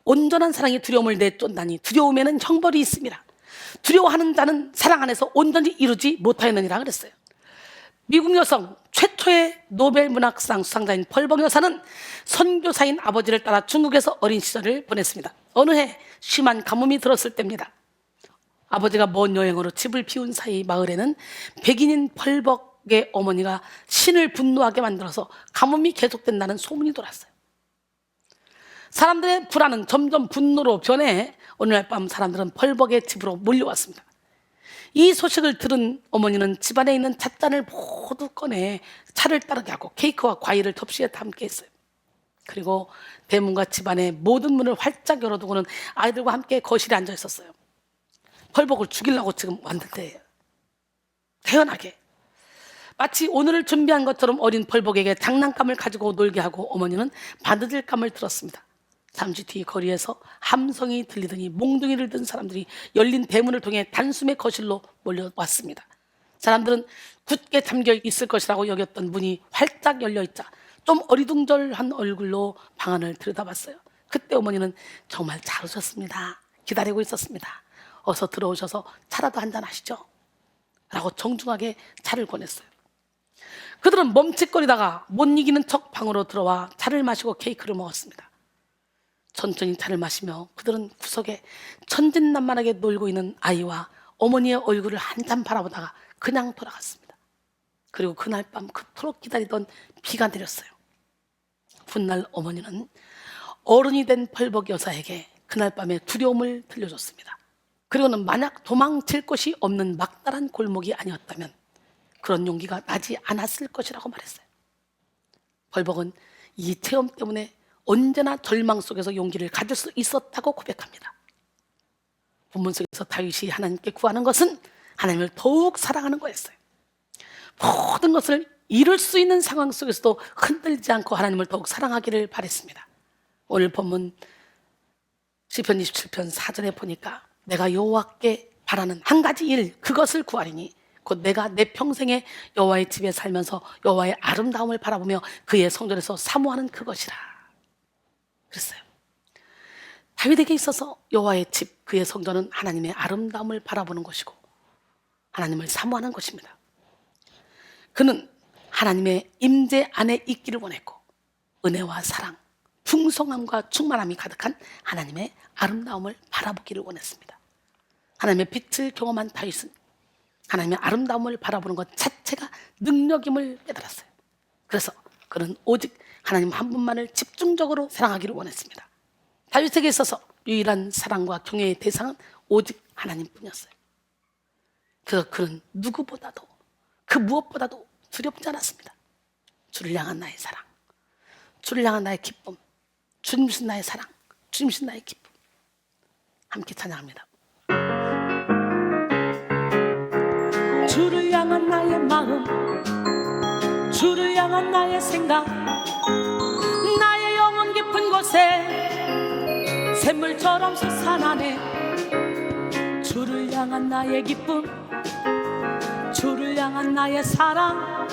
온전한 사랑이 두려움을 내쫓나니 두려움에는 형벌이 있습니다. 두려워하는 자는 사랑 안에서 온전히 이루지 못하였느니라 그랬어요. 미국 여성 최초의 노벨 문학상 수상자인 펄벅 여사는 선교사인 아버지를 따라 중국에서 어린 시절을 보냈습니다. 어느 해 심한 가뭄이 들었을 때입니다. 아버지가 먼 여행으로 집을 비운 사이 마을에는 백인인 펄벅의 어머니가 신을 분노하게 만들어서 가뭄이 계속된다는 소문이 돌았어요. 사람들의 불안은 점점 분노로 변해 어느 날 밤 사람들은 펄벅의 집으로 몰려왔습니다. 이 소식을 들은 어머니는 집안에 있는 찻잔을 모두 꺼내 차를 따르게 하고 케이크와 과일을 접시에 담게 했어요. 그리고 대문과 집안의 모든 문을 활짝 열어두고는 아이들과 함께 거실에 앉아 있었어요. 펄벅을 죽이려고 지금 왔는데 태연하게 마치 오늘을 준비한 것처럼 어린 펄벅에게 장난감을 가지고 놀게 하고 어머니는 바느질감을 들었습니다. 잠시 뒤 거리에서 함성이 들리더니 몽둥이를 든 사람들이 열린 대문을 통해 단숨에 거실로 몰려왔습니다. 사람들은 굳게 잠겨 있을 것이라고 여겼던 문이 활짝 열려있자 좀 어리둥절한 얼굴로 방 안을 들여다봤어요. 그때 어머니는 정말 잘 오셨습니다. 기다리고 있었습니다. 어서 들어오셔서 차라도 한잔 하시죠. 라고 정중하게 차를 권했어요. 그들은 멈칫거리다가 못 이기는 척 방으로 들어와 차를 마시고 케이크를 먹었습니다. 천천히 차를 마시며 그들은 구석에 천진난만하게 놀고 있는 아이와 어머니의 얼굴을 한참 바라보다가 그냥 돌아갔습니다. 그리고 그날 밤 그토록 기다리던 비가 내렸어요. 훗날 어머니는 어른이 된 펄벅 여사에게 그날 밤에 두려움을 들려줬습니다. 그리고는 만약 도망칠 곳이 없는 막다른 골목이 아니었다면 그런 용기가 나지 않았을 것이라고 말했어요. 펄벅은 이 체험 때문에 언제나 절망 속에서 용기를 가질 수 있었다고 고백합니다. 본문 속에서 다윗이 하나님께 구하는 것은 하나님을 더욱 사랑하는 거였어요. 모든 것을 잃을 수 있는 상황 속에서도 흔들리지 않고 하나님을 더욱 사랑하기를 바랬습니다. 오늘 본문 시편 27편 4절에 보니까 내가 여호와께 바라는 한 가지 일 그것을 구하리니 곧 내가 내 평생에 여호와의 집에 살면서 여호와의 아름다움을 바라보며 그의 성전에서 사모하는 그것이라 그랬어요. 다윗에게 있어서 여호와의 집 그의 성전은 하나님의 아름다움을 바라보는 것이고 하나님을 사모하는 것입니다. 그는 하나님의 임재 안에 있기를 원했고 은혜와 사랑, 풍성함과 충만함이 가득한 하나님의 아름다움을 바라보기를 원했습니다. 하나님의 빛을 경험한 다윗은 하나님의 아름다움을 바라보는 것 자체가 능력임을 깨달았어요. 그래서 그는 오직 하나님 한 분만을 집중적으로 사랑하기를 원했습니다. 다윗에게 있어서 유일한 사랑과 경외의 대상은 오직 하나님뿐이었어요. 그래서 그는 누구보다도 그 무엇보다도 두렵지 않았습니다. 주를 향한 나의 사랑, 주를 향한 나의 기쁨, 주님이신 나의 사랑, 주님이신 나의 기쁨. 함께 찬양합니다. 주를 향한 나의 마음, 주를 향한 나의 생각, 나의 영혼 깊은 곳에 샘물처럼 솟아나네. 주를 향한 나의 기쁨, 주를 향한 나의 사랑,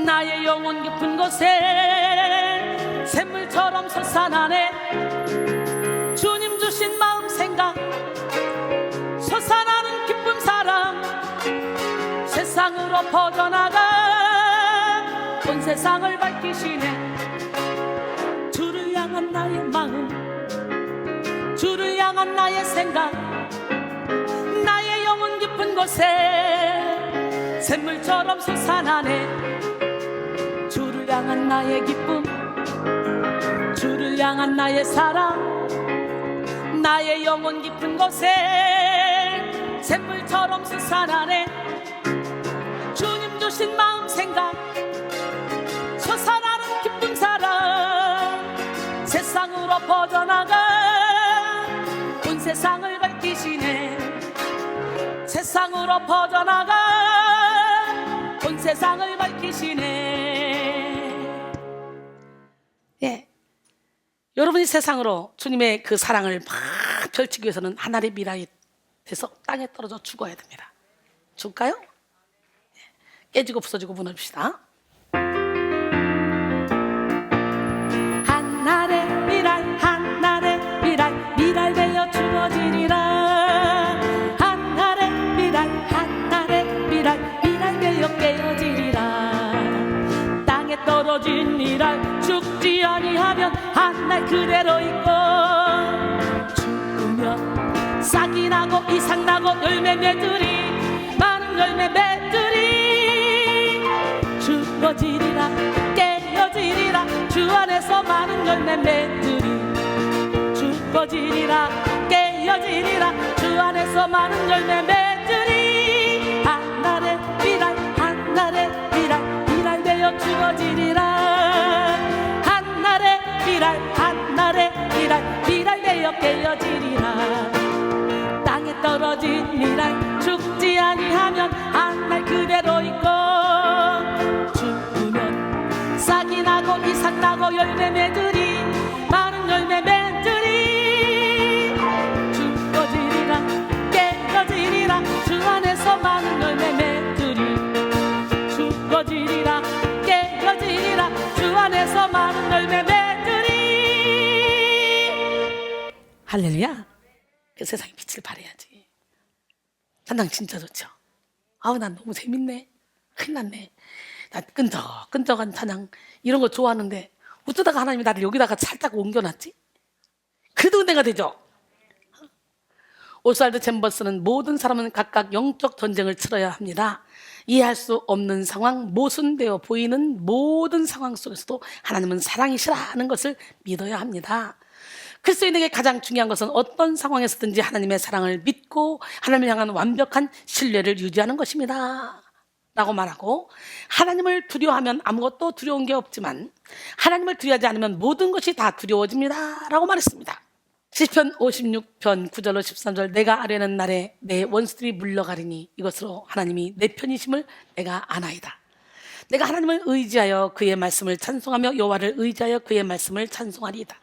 나의 영혼 깊은 곳에 샘물처럼 솟아나네. 주님 주신 마음 생각 퍼져나가 온 세상을 밝히시네. 주를 향한 나의 마음, 주를 향한 나의 생각, 나의 영혼 깊은 곳에 샘물처럼 솟아나네. 주를 향한 나의 기쁨, 주를 향한 나의 사랑, 나의 영혼 깊은 곳에 샘물처럼 솟아나네. 주님 주신 마음 생각, 솟아나는 기쁨 사랑, 세상으로 퍼져나가 온 세상을 밝히시네. 세상으로 퍼져나가 온 세상을 밝히시네. 예, 여러분이 세상으로 주님의 그 사랑을 막 펼치기 위해서는 하늘의 미라이 돼서 땅에 떨어져 죽어야 됩니다. 죽을까요? 깨지고 부서지고 무너집시다. 한날의 미랄, 한날의 미랄, 미랄 되어 주어지리라. 한날의 미랄, 한날의 미랄, 미랄 되어 깨어지리라. 땅에 떨어진 미랄 죽지 아니하면 한날 그대로 있고, 죽으면 싹이 나고 이삭 나고 열매 맺으리. 많은 열매 맺으리. 죽어지리라, 깨어지리라. 주 안에서 많은 열매 맺으리. 죽어지리라, 깨어지리라. 주 안에서 많은 열매 맺으리. 한날의 미랄, 한날의 미랄, 미랄 되어 죽어지리라. 한날의 미랄, 한날의 미랄, 미랄 되어 깨어지리라. 땅에 떨어진 미랄 죽지 아니하면 한날 그대로 있고, 죽으면 싹이 나고 이삭 나고 열매 맺으리. 많은 열매 맺으리. 죽어지리라, 깨어지리라. 주 안에서 많은 열매 맺으리. 죽어지리라, 깨어지리라. 주 안에서 많은 열매 맺으리. 할렐루야. 그 세상에 빛을 발해야지. 찬양 진짜 좋죠. 아우, 난 너무 재밌네. 큰일 났네. 나 끈적끈적한 찬양 이런 거 좋아하는데 어쩌다가 하나님이 나를 여기다가 살짝 옮겨놨지? 그래도 은혜가 되죠. 오스왈드 챔버스는 모든 사람은 각각 영적 전쟁을 치러야 합니다. 이해할 수 없는 상황, 모순되어 보이는 모든 상황 속에서도 하나님은 사랑이시라는 것을 믿어야 합니다. 그리스도인에게 가장 중요한 것은 어떤 상황에서든지 하나님의 사랑을 믿고 하나님을 향한 완벽한 신뢰를 유지하는 것입니다 라고 말하고, 하나님을 두려워하면 아무것도 두려운 게 없지만 하나님을 두려워하지 않으면 모든 것이 다 두려워집니다 라고 말했습니다. 시편 56편 9절로 13절, 내가 아뢰는 날에 내 원수들이 물러가리니 이것으로 하나님이 내 편이심을 내가 아나이다. 내가 하나님을 의지하여 그의 말씀을 찬송하며 여호와를 의지하여 그의 말씀을 찬송하리이다.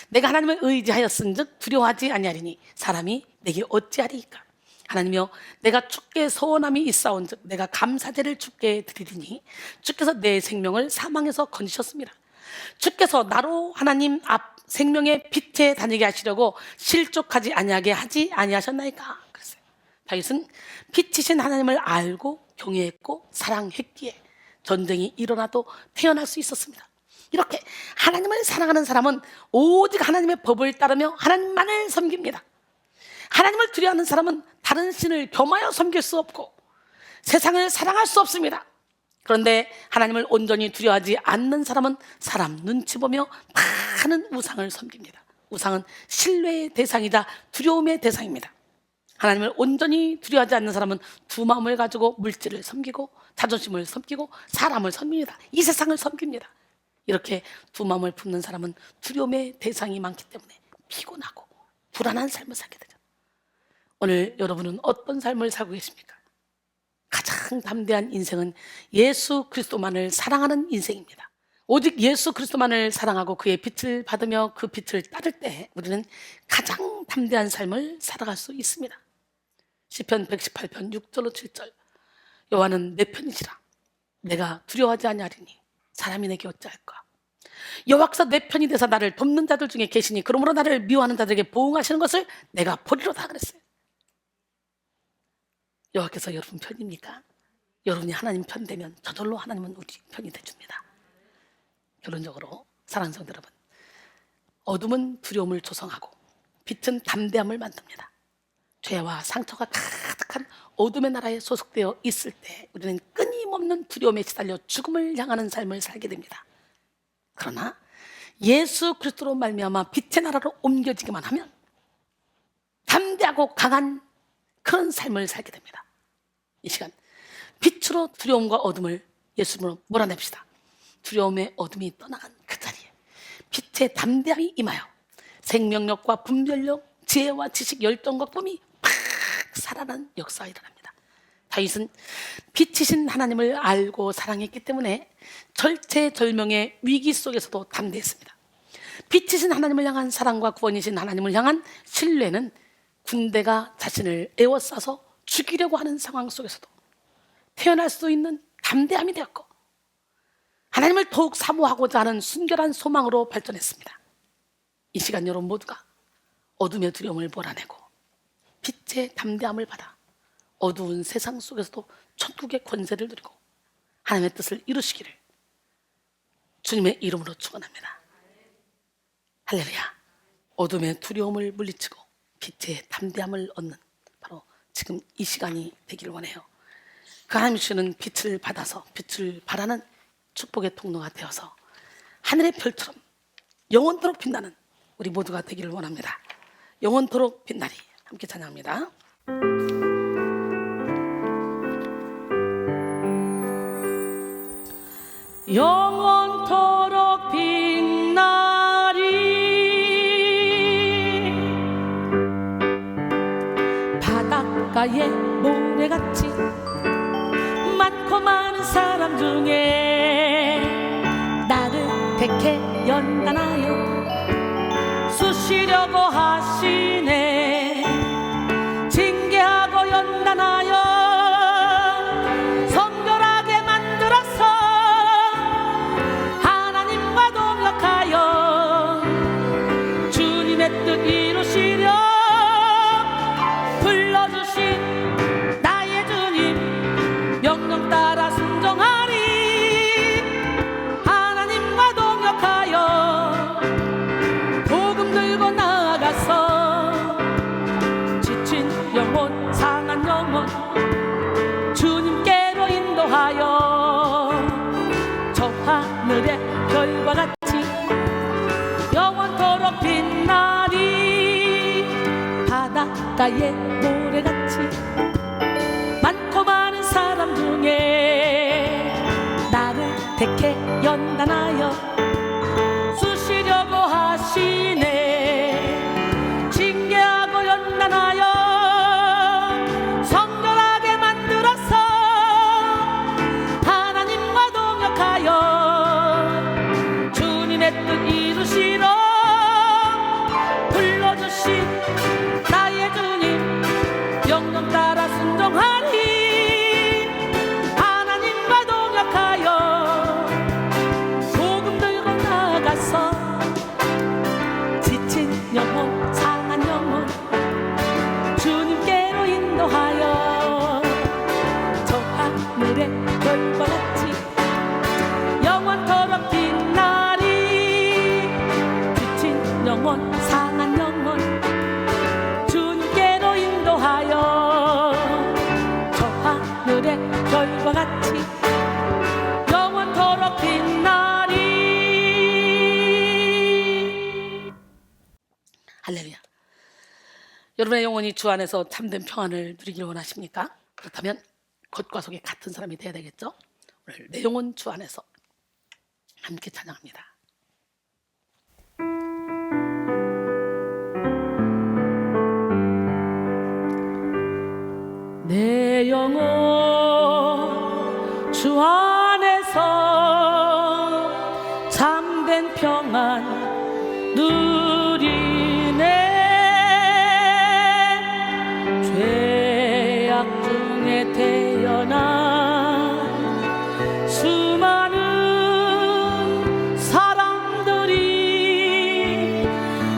내가 하나님을 의지하였은즉 두려워하지 아니하리니 사람이 내게 어찌하리이까. 하나님이여, 내가 주께 소원함이 있사온즉 내가 감사제를 주께 드리리니 주께서 내 생명을 사망에서 건지셨습니다. 주께서 나로 하나님 앞 생명의 빛에 다니게 하시려고 실족하지 아니하게 하지 아니하셨나이까. 그랬어요. 다윗은 빛이신 하나님을 알고 경외했고 사랑했기에 전쟁이 일어나도 태어날 수 있었습니다. 이렇게 하나님을 사랑하는 사람은 오직 하나님의 법을 따르며 하나님만을 섬깁니다. 하나님을 두려워하는 사람은 다른 신을 겸하여 섬길 수 없고 세상을 사랑할 수 없습니다. 그런데 하나님을 온전히 두려워하지 않는 사람은 사람 눈치 보며 많은 우상을 섬깁니다. 우상은 신뢰의 대상이자 두려움의 대상입니다. 하나님을 온전히 두려워하지 않는 사람은 두 마음을 가지고 물질을 섬기고 자존심을 섬기고 사람을 섬깁니다. 이 세상을 섬깁니다. 이렇게 두 마음을 품는 사람은 두려움의 대상이 많기 때문에 피곤하고 불안한 삶을 살게 되죠. 오늘 여러분은 어떤 삶을 살고 계십니까? 가장 담대한 인생은 예수 그리스도만을 사랑하는 인생입니다. 오직 예수 그리스도만을 사랑하고 그의 빛을 받으며 그 빛을 따를 때 우리는 가장 담대한 삶을 살아갈 수 있습니다. 시편 118편 6절로 7절, 여호와는 내 편이시라. 내가 두려워하지 아니하리니 사람이 내게 어찌할까. 여호와께서 내 편이 되사 나를 돕는 자들 중에 계시니 그러므로 나를 미워하는 자들에게 보응하시는 것을 내가 보리로다 그랬어요. 여호와께서 여러분 편입니까? 여러분이 하나님 편 되면 저절로 하나님은 우리 편이 돼줍니다. 결론적으로 사랑하는 성도 여러분, 어둠은 두려움을 조성하고 빛은 담대함을 만듭니다. 죄와 상처가 가득한 어둠의 나라에 소속되어 있을 때 우리는 끊임없는 두려움에 시달려 죽음을 향하는 삶을 살게 됩니다. 그러나 예수 그리스도로 말미암아 빛의 나라로 옮겨지기만 하면 담대하고 강한 그런 삶을 살게 됩니다. 이 시간 빛으로 두려움과 어둠을 예수님으로 몰아냅시다. 두려움의 어둠이 떠나간 그 자리에 빛의 담대함이 임하여 생명력과 분별력, 지혜와 지식, 열정과 꿈이 팍 살아난 역사가 일어납니다. 다윗은 빛이신 하나님을 알고 사랑했기 때문에 절체절명의 위기 속에서도 담대했습니다. 빛이신 하나님을 향한 사랑과 구원이신 하나님을 향한 신뢰는 군대가 자신을 에워싸서 죽이려고 하는 상황 속에서도 태어날 수 있는 담대함이 되었고, 하나님을 더욱 사모하고자 하는 순결한 소망으로 발전했습니다. 이 시간 여러분 모두가 어둠의 두려움을 몰아내고 빛의 담대함을 받아 어두운 세상 속에서도 천국의 권세를 누리고 하나님의 뜻을 이루시기를 주님의 이름으로 축원합니다. 할렐루야. 어둠의 두려움을 물리치고 빛의 담대함을 얻는 바로 지금 이 시간이 되기를 원해요. 그 하나님 주시는 빛을 받아서 빛을 발하는 축복의 통로가 되어서 하늘의 별처럼 영원토록 빛나는 우리 모두가 되기를 원합니다. 영원토록 빛나리. 함께 찬양합니다. 영원토록 빛나리. 바닷가의 모래같이 많고 많은 사람 중에 나를 택해 연단하여 쑤시려고 하시네. 징계하고 연단하여 성결하게 만들어서 하나님과 동역하여 주님의 뜻 이루시려 불러주신 나의 주님 명령 따라 순종하리. 하나님과 동역하여 복음 들고 나아가서 지친 영혼 상한 영혼 주님께로 인도하여 저 하늘의 별과 같이 영원토록 빛나리. 바닷가의 모래같이 많고 많은 사람 중에 나를 택해 연단하여 쑤시려고 하시네. 징계하고 연단하여 성결하게 만들어서 하나님과 동역하여 주님의 뜻 이루시러 불러주신 나의 주님 영영 따라 순종하리. 하나님과 동역하여 복음 들고 나가서 지친 영혼 상한 영혼 주님께로 인도하여 저 하늘의 별과 같이 영원토록 빛나리. 지친 영혼 상한 영혼 주님께로 인도하여 저 하늘의 별과 같이 영원토록 빛나리. 할렐루야. 여러분의 영혼이 주 안에서 참된 평안을 누리기를 원하십니까? 그렇다면 겉과 속이 같은 사람이 되어야 되겠죠? 오늘 내 영혼 주 안에서 함께 찬양합니다. 내 영혼 주 안에서 참된 평안 누리네. 죄악 중에 태어난 수많은 사람들이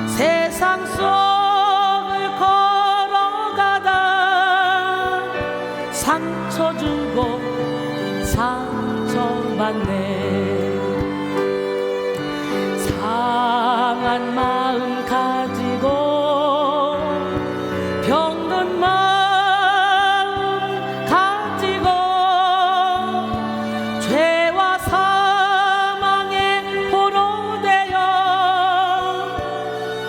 세상 속을 걸어가다 상처 주고 상처받네. 상한 마음 가지고 병든 마음 가지고 죄와 사망에 포로되어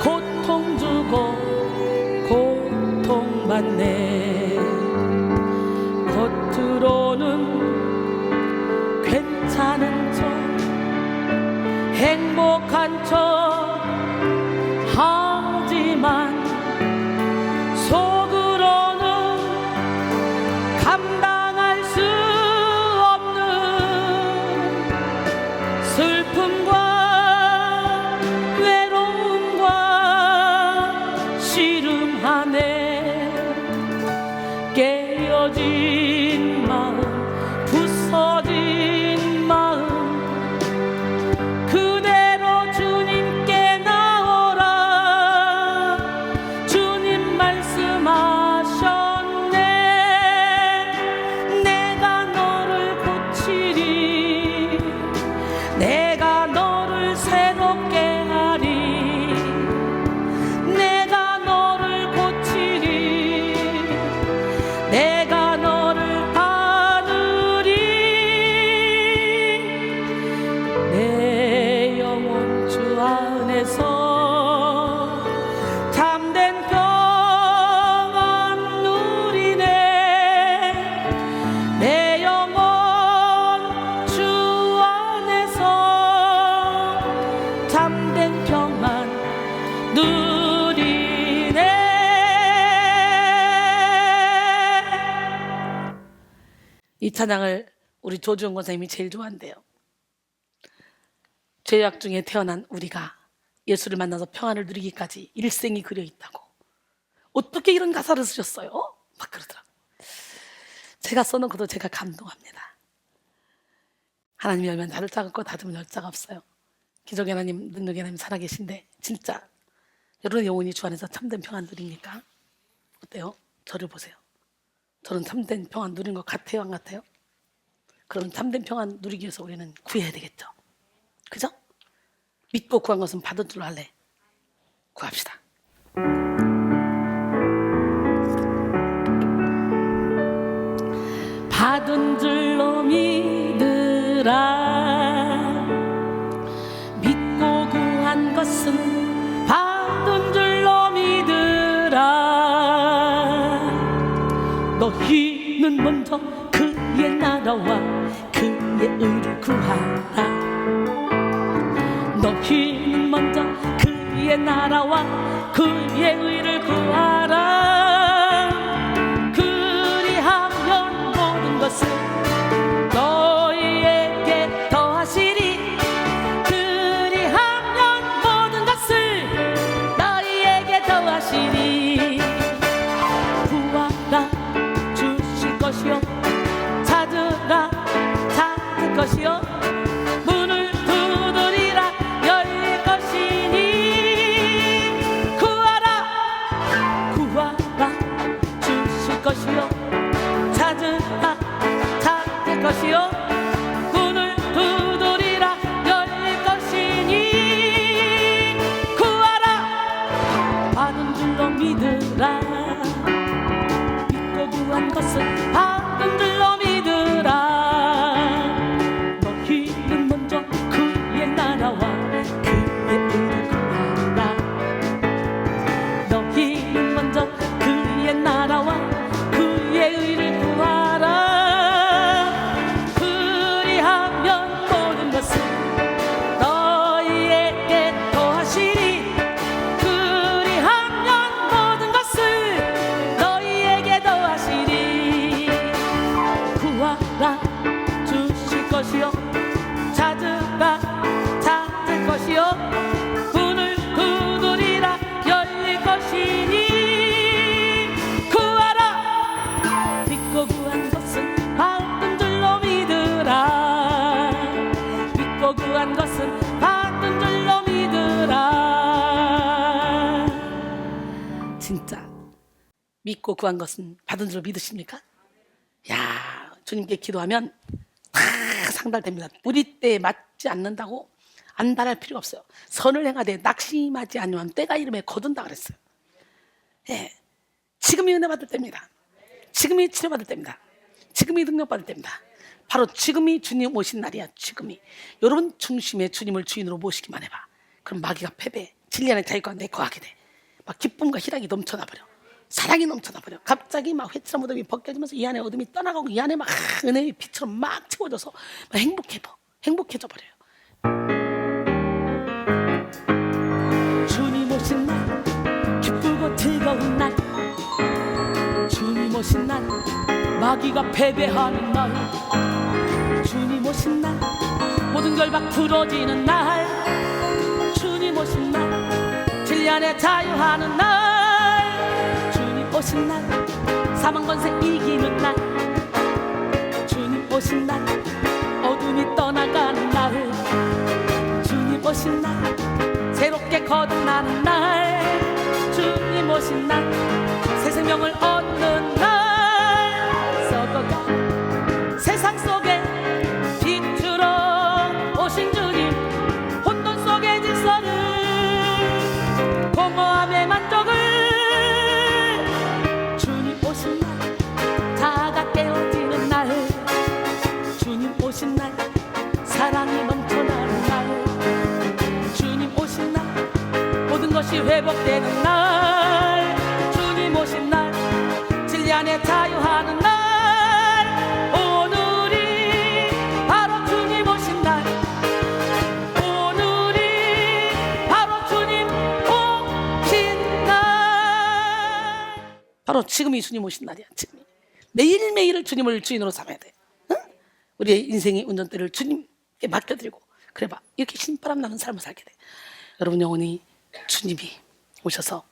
고통 주고 고통받네. 겉으로는 괜찮은 척 행복한 척 하지만 속으로는 감당할 수 없는 슬픔과 외로움과 시름하네. 깨어진 마음, 부서진 마음, 그대로 주님께 나오라. 주님 말씀하셨네. 내가 너를 고치리. 내가 너를 새롭게 하리. 내가 너를 고치리. 내가 너를 안으리. 내 영혼 주 안에서 참된 평안 누리네. 내 영혼 주 안에서 참된 평안 누리네. 이 찬양을 우리 조주영 권사님이 제일 좋아한대요. 죄악 중에 태어난 우리가 예수를 만나서 평안을 누리기까지 일생이 그려 있다고. 어떻게 이런 가사를 쓰셨어요? 막 그러더라고요. 제가 써놓은 것도 제가 감동합니다. 하나님이 열면 닫을 자가 없고 닫으면 열 자가 없어요. 기적의 하나님, 능력의 하나님 살아계신데 진짜 여러분의 영혼이 주 안에서 참된 평안 누립니까? 어때요? 저를 보세요. 저는 참된 평안 누린 것 같아요, 안 같아요? 그럼 참된 평안 누리기 위해서 우리는 구해야 되겠죠. 그죠? 믿고 구한 것은 받은 줄로 할래. 구합시다. 받은 줄로 믿으라. 믿고 구한 것은 받은 줄로 믿으라. 너희는 먼저 그의 나라와 그의 의를 구하라. 너희는 먼저 그의 나라와 그의 의를 구하라. 그리하면 모든 것을 너희에게 더하시리. 그리하면 모든 것을 너희에게 더하시리. 구하라 주실 것이요, 찾으라 찾을 것이요, 문을 두드리라 열릴 것이니. 구하라 구하라 주실 것이요, 찾으라 찾을 것이요, 문을 두드리라 열릴 것이니. 구하라 받은 줄로 믿으라. 믿고 구한 것은 받은 줄로 믿으라. 너희는 먼저 그의 나라와 그의 의를 구하라. 너희는 먼저 그의 나라와 그의 의를 구하라. 그리하면 모든 것을 너희에게 더하시리. 그리하면 모든 것을 너희에게 더하시리. 구하라 주실 것이요, 찾으라 찾을 것이요, 문을 두드리라 열릴 것이니. 구하라 믿고 구한 것은 받은 줄로 믿으라. 믿고 구한 것은 받은 줄로 믿으라. 진짜 믿고 구한 것은 받은 줄로 믿으십니까? 야, 주님께 기도하면 다 상달됩니다. 우리 때에 맞지 않는다고 안달할 필요가 없어요. 선을 행하되 낙심하지 아니하면 때가 이름에 거둔다 그랬어요. 예, 지금이 은혜 받을 때입니다. 지금이 치료받을 때입니다. 지금이 능력받을 때입니다. 바로 지금이 주님 오신 날이야. 지금이. 여러분 중심에 주님을 주인으로 모시기만 해봐. 그럼 마귀가 패배, 진리 안에 자유가 내 거하게 돼. 막 기쁨과 희락이 넘쳐나버려. 사랑이 넘쳐나버려. 갑자기 막 회칠한 무덤이 벗겨지면서 이 안에 어둠이 떠나가고 이 안에 막 은혜의 빛처럼 막 채워져서 막 행복해져 버려요. 주님 오신 날, 기쁘고 즐거운 날, 주님 오신 날, 마귀가 패배하는 날, 주님 오신 날, 모든 결박 풀어지는 날, 주님 오신 날, 진리 안에 자유하는 날, 주님 오신 날, 사망 권세 이기는 날, 주님 오신 날, 어둠이 떠나가는 날, 주님 오신 날, 새롭게 거듭나는 날, 주님 오신 날, 새 생명을 얻는 날, 썩어가는 세상 속에 빛으로 오신 주님, 혼돈 속의 질서를, 공허함의 만족을, 주님 오신 날, 자아가 깨어지는 날, 주님 오신 날, 사랑이 넘쳐나는 날, 주님 오신 날, 모든 것이 회복되는 날, 주님 오신 날, 진리 안에 자유하는 날, 오늘이 바로 주님 오신 날, 오늘이 바로 주님 오신 날. 바로 지금이 주님 오신 날이야. 지금 매일매일을 주님을 주인으로 삼아야 돼. 응? 우리의 인생의 운전대를 주님께 맡겨드리고, 그래 봐, 이렇게 신바람 나는 삶을 살게 돼. 여러분 영혼이 주님이 오셔서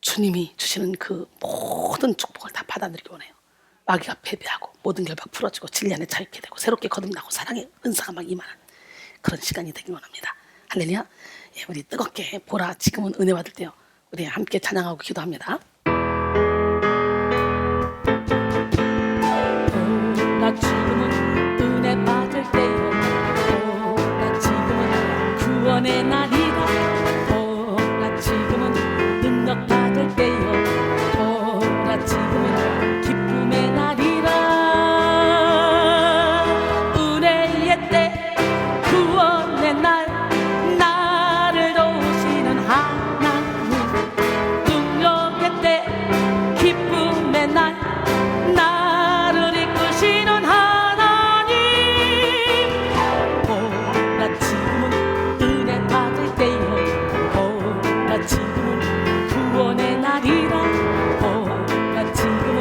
주님이 주시는 그 모든 축복을 다 받아들이기 원해요. 마귀가 패배하고 모든 결박 풀어지고 진리 안에 자유케 되고 새롭게 거듭나고 사랑의 은사가 막 임하는 그런 시간이 되길 원합니다. 할렐루야. 예, 우리 뜨겁게 보라 지금은 은혜 받을 때요. 우리 함께 찬양하고 기도합니다. 나 지금은 은혜 받을 때요. 나 지금은 구원의 날이다. 나 지금은 능력 받을 때요. 나 지금은 기쁨의 날이라. 은혜의 때, 구원의 날, 나를 도우시는 하나님. 능력의 때, 기쁨의 날, 나를 이끄시는 하나님. 나 지금은 은혜 받을 때요. 나 지금은 구원의 날이라. 나 지금은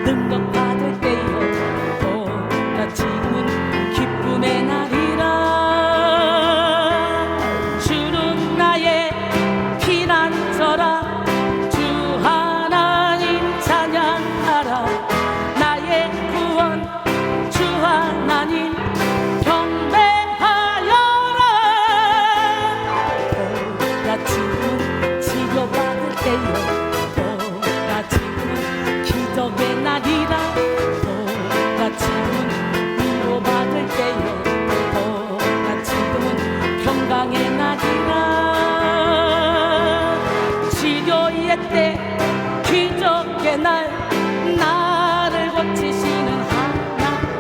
능력 받을 때요. 나 지금은 기쁨의 날이라. 주는 나의 피난처라. 주 하나님 찬양하라. 나의 구원 주 하나님 경배하여라. 나 지금 치료받을 때요. 나 지금은 기적의 날이라. 나 지금은 위로받을 때요. 나 지금은 평강의 날이라. 치료의 때, 기적의 날, 나를 고치시는 하나님.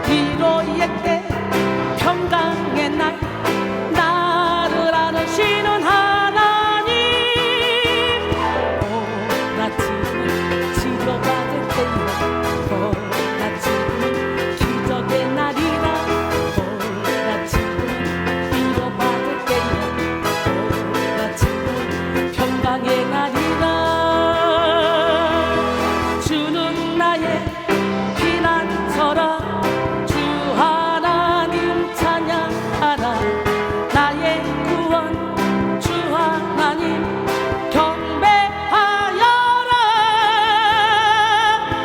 위로의 때, 평강의 날, 나를 안으시는 하나님. 나 지금 치료받을 때요. 나 지금 기적의 날이라. 나 지금 위로받을 때요. 나 지금 평강의 날이라. 주는 나의 피난처라. 주 하나님 찬양하라. 나의 구원 주 하나님 경배하여라.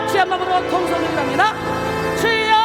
주의 마음으로 통성을 합니다. 주여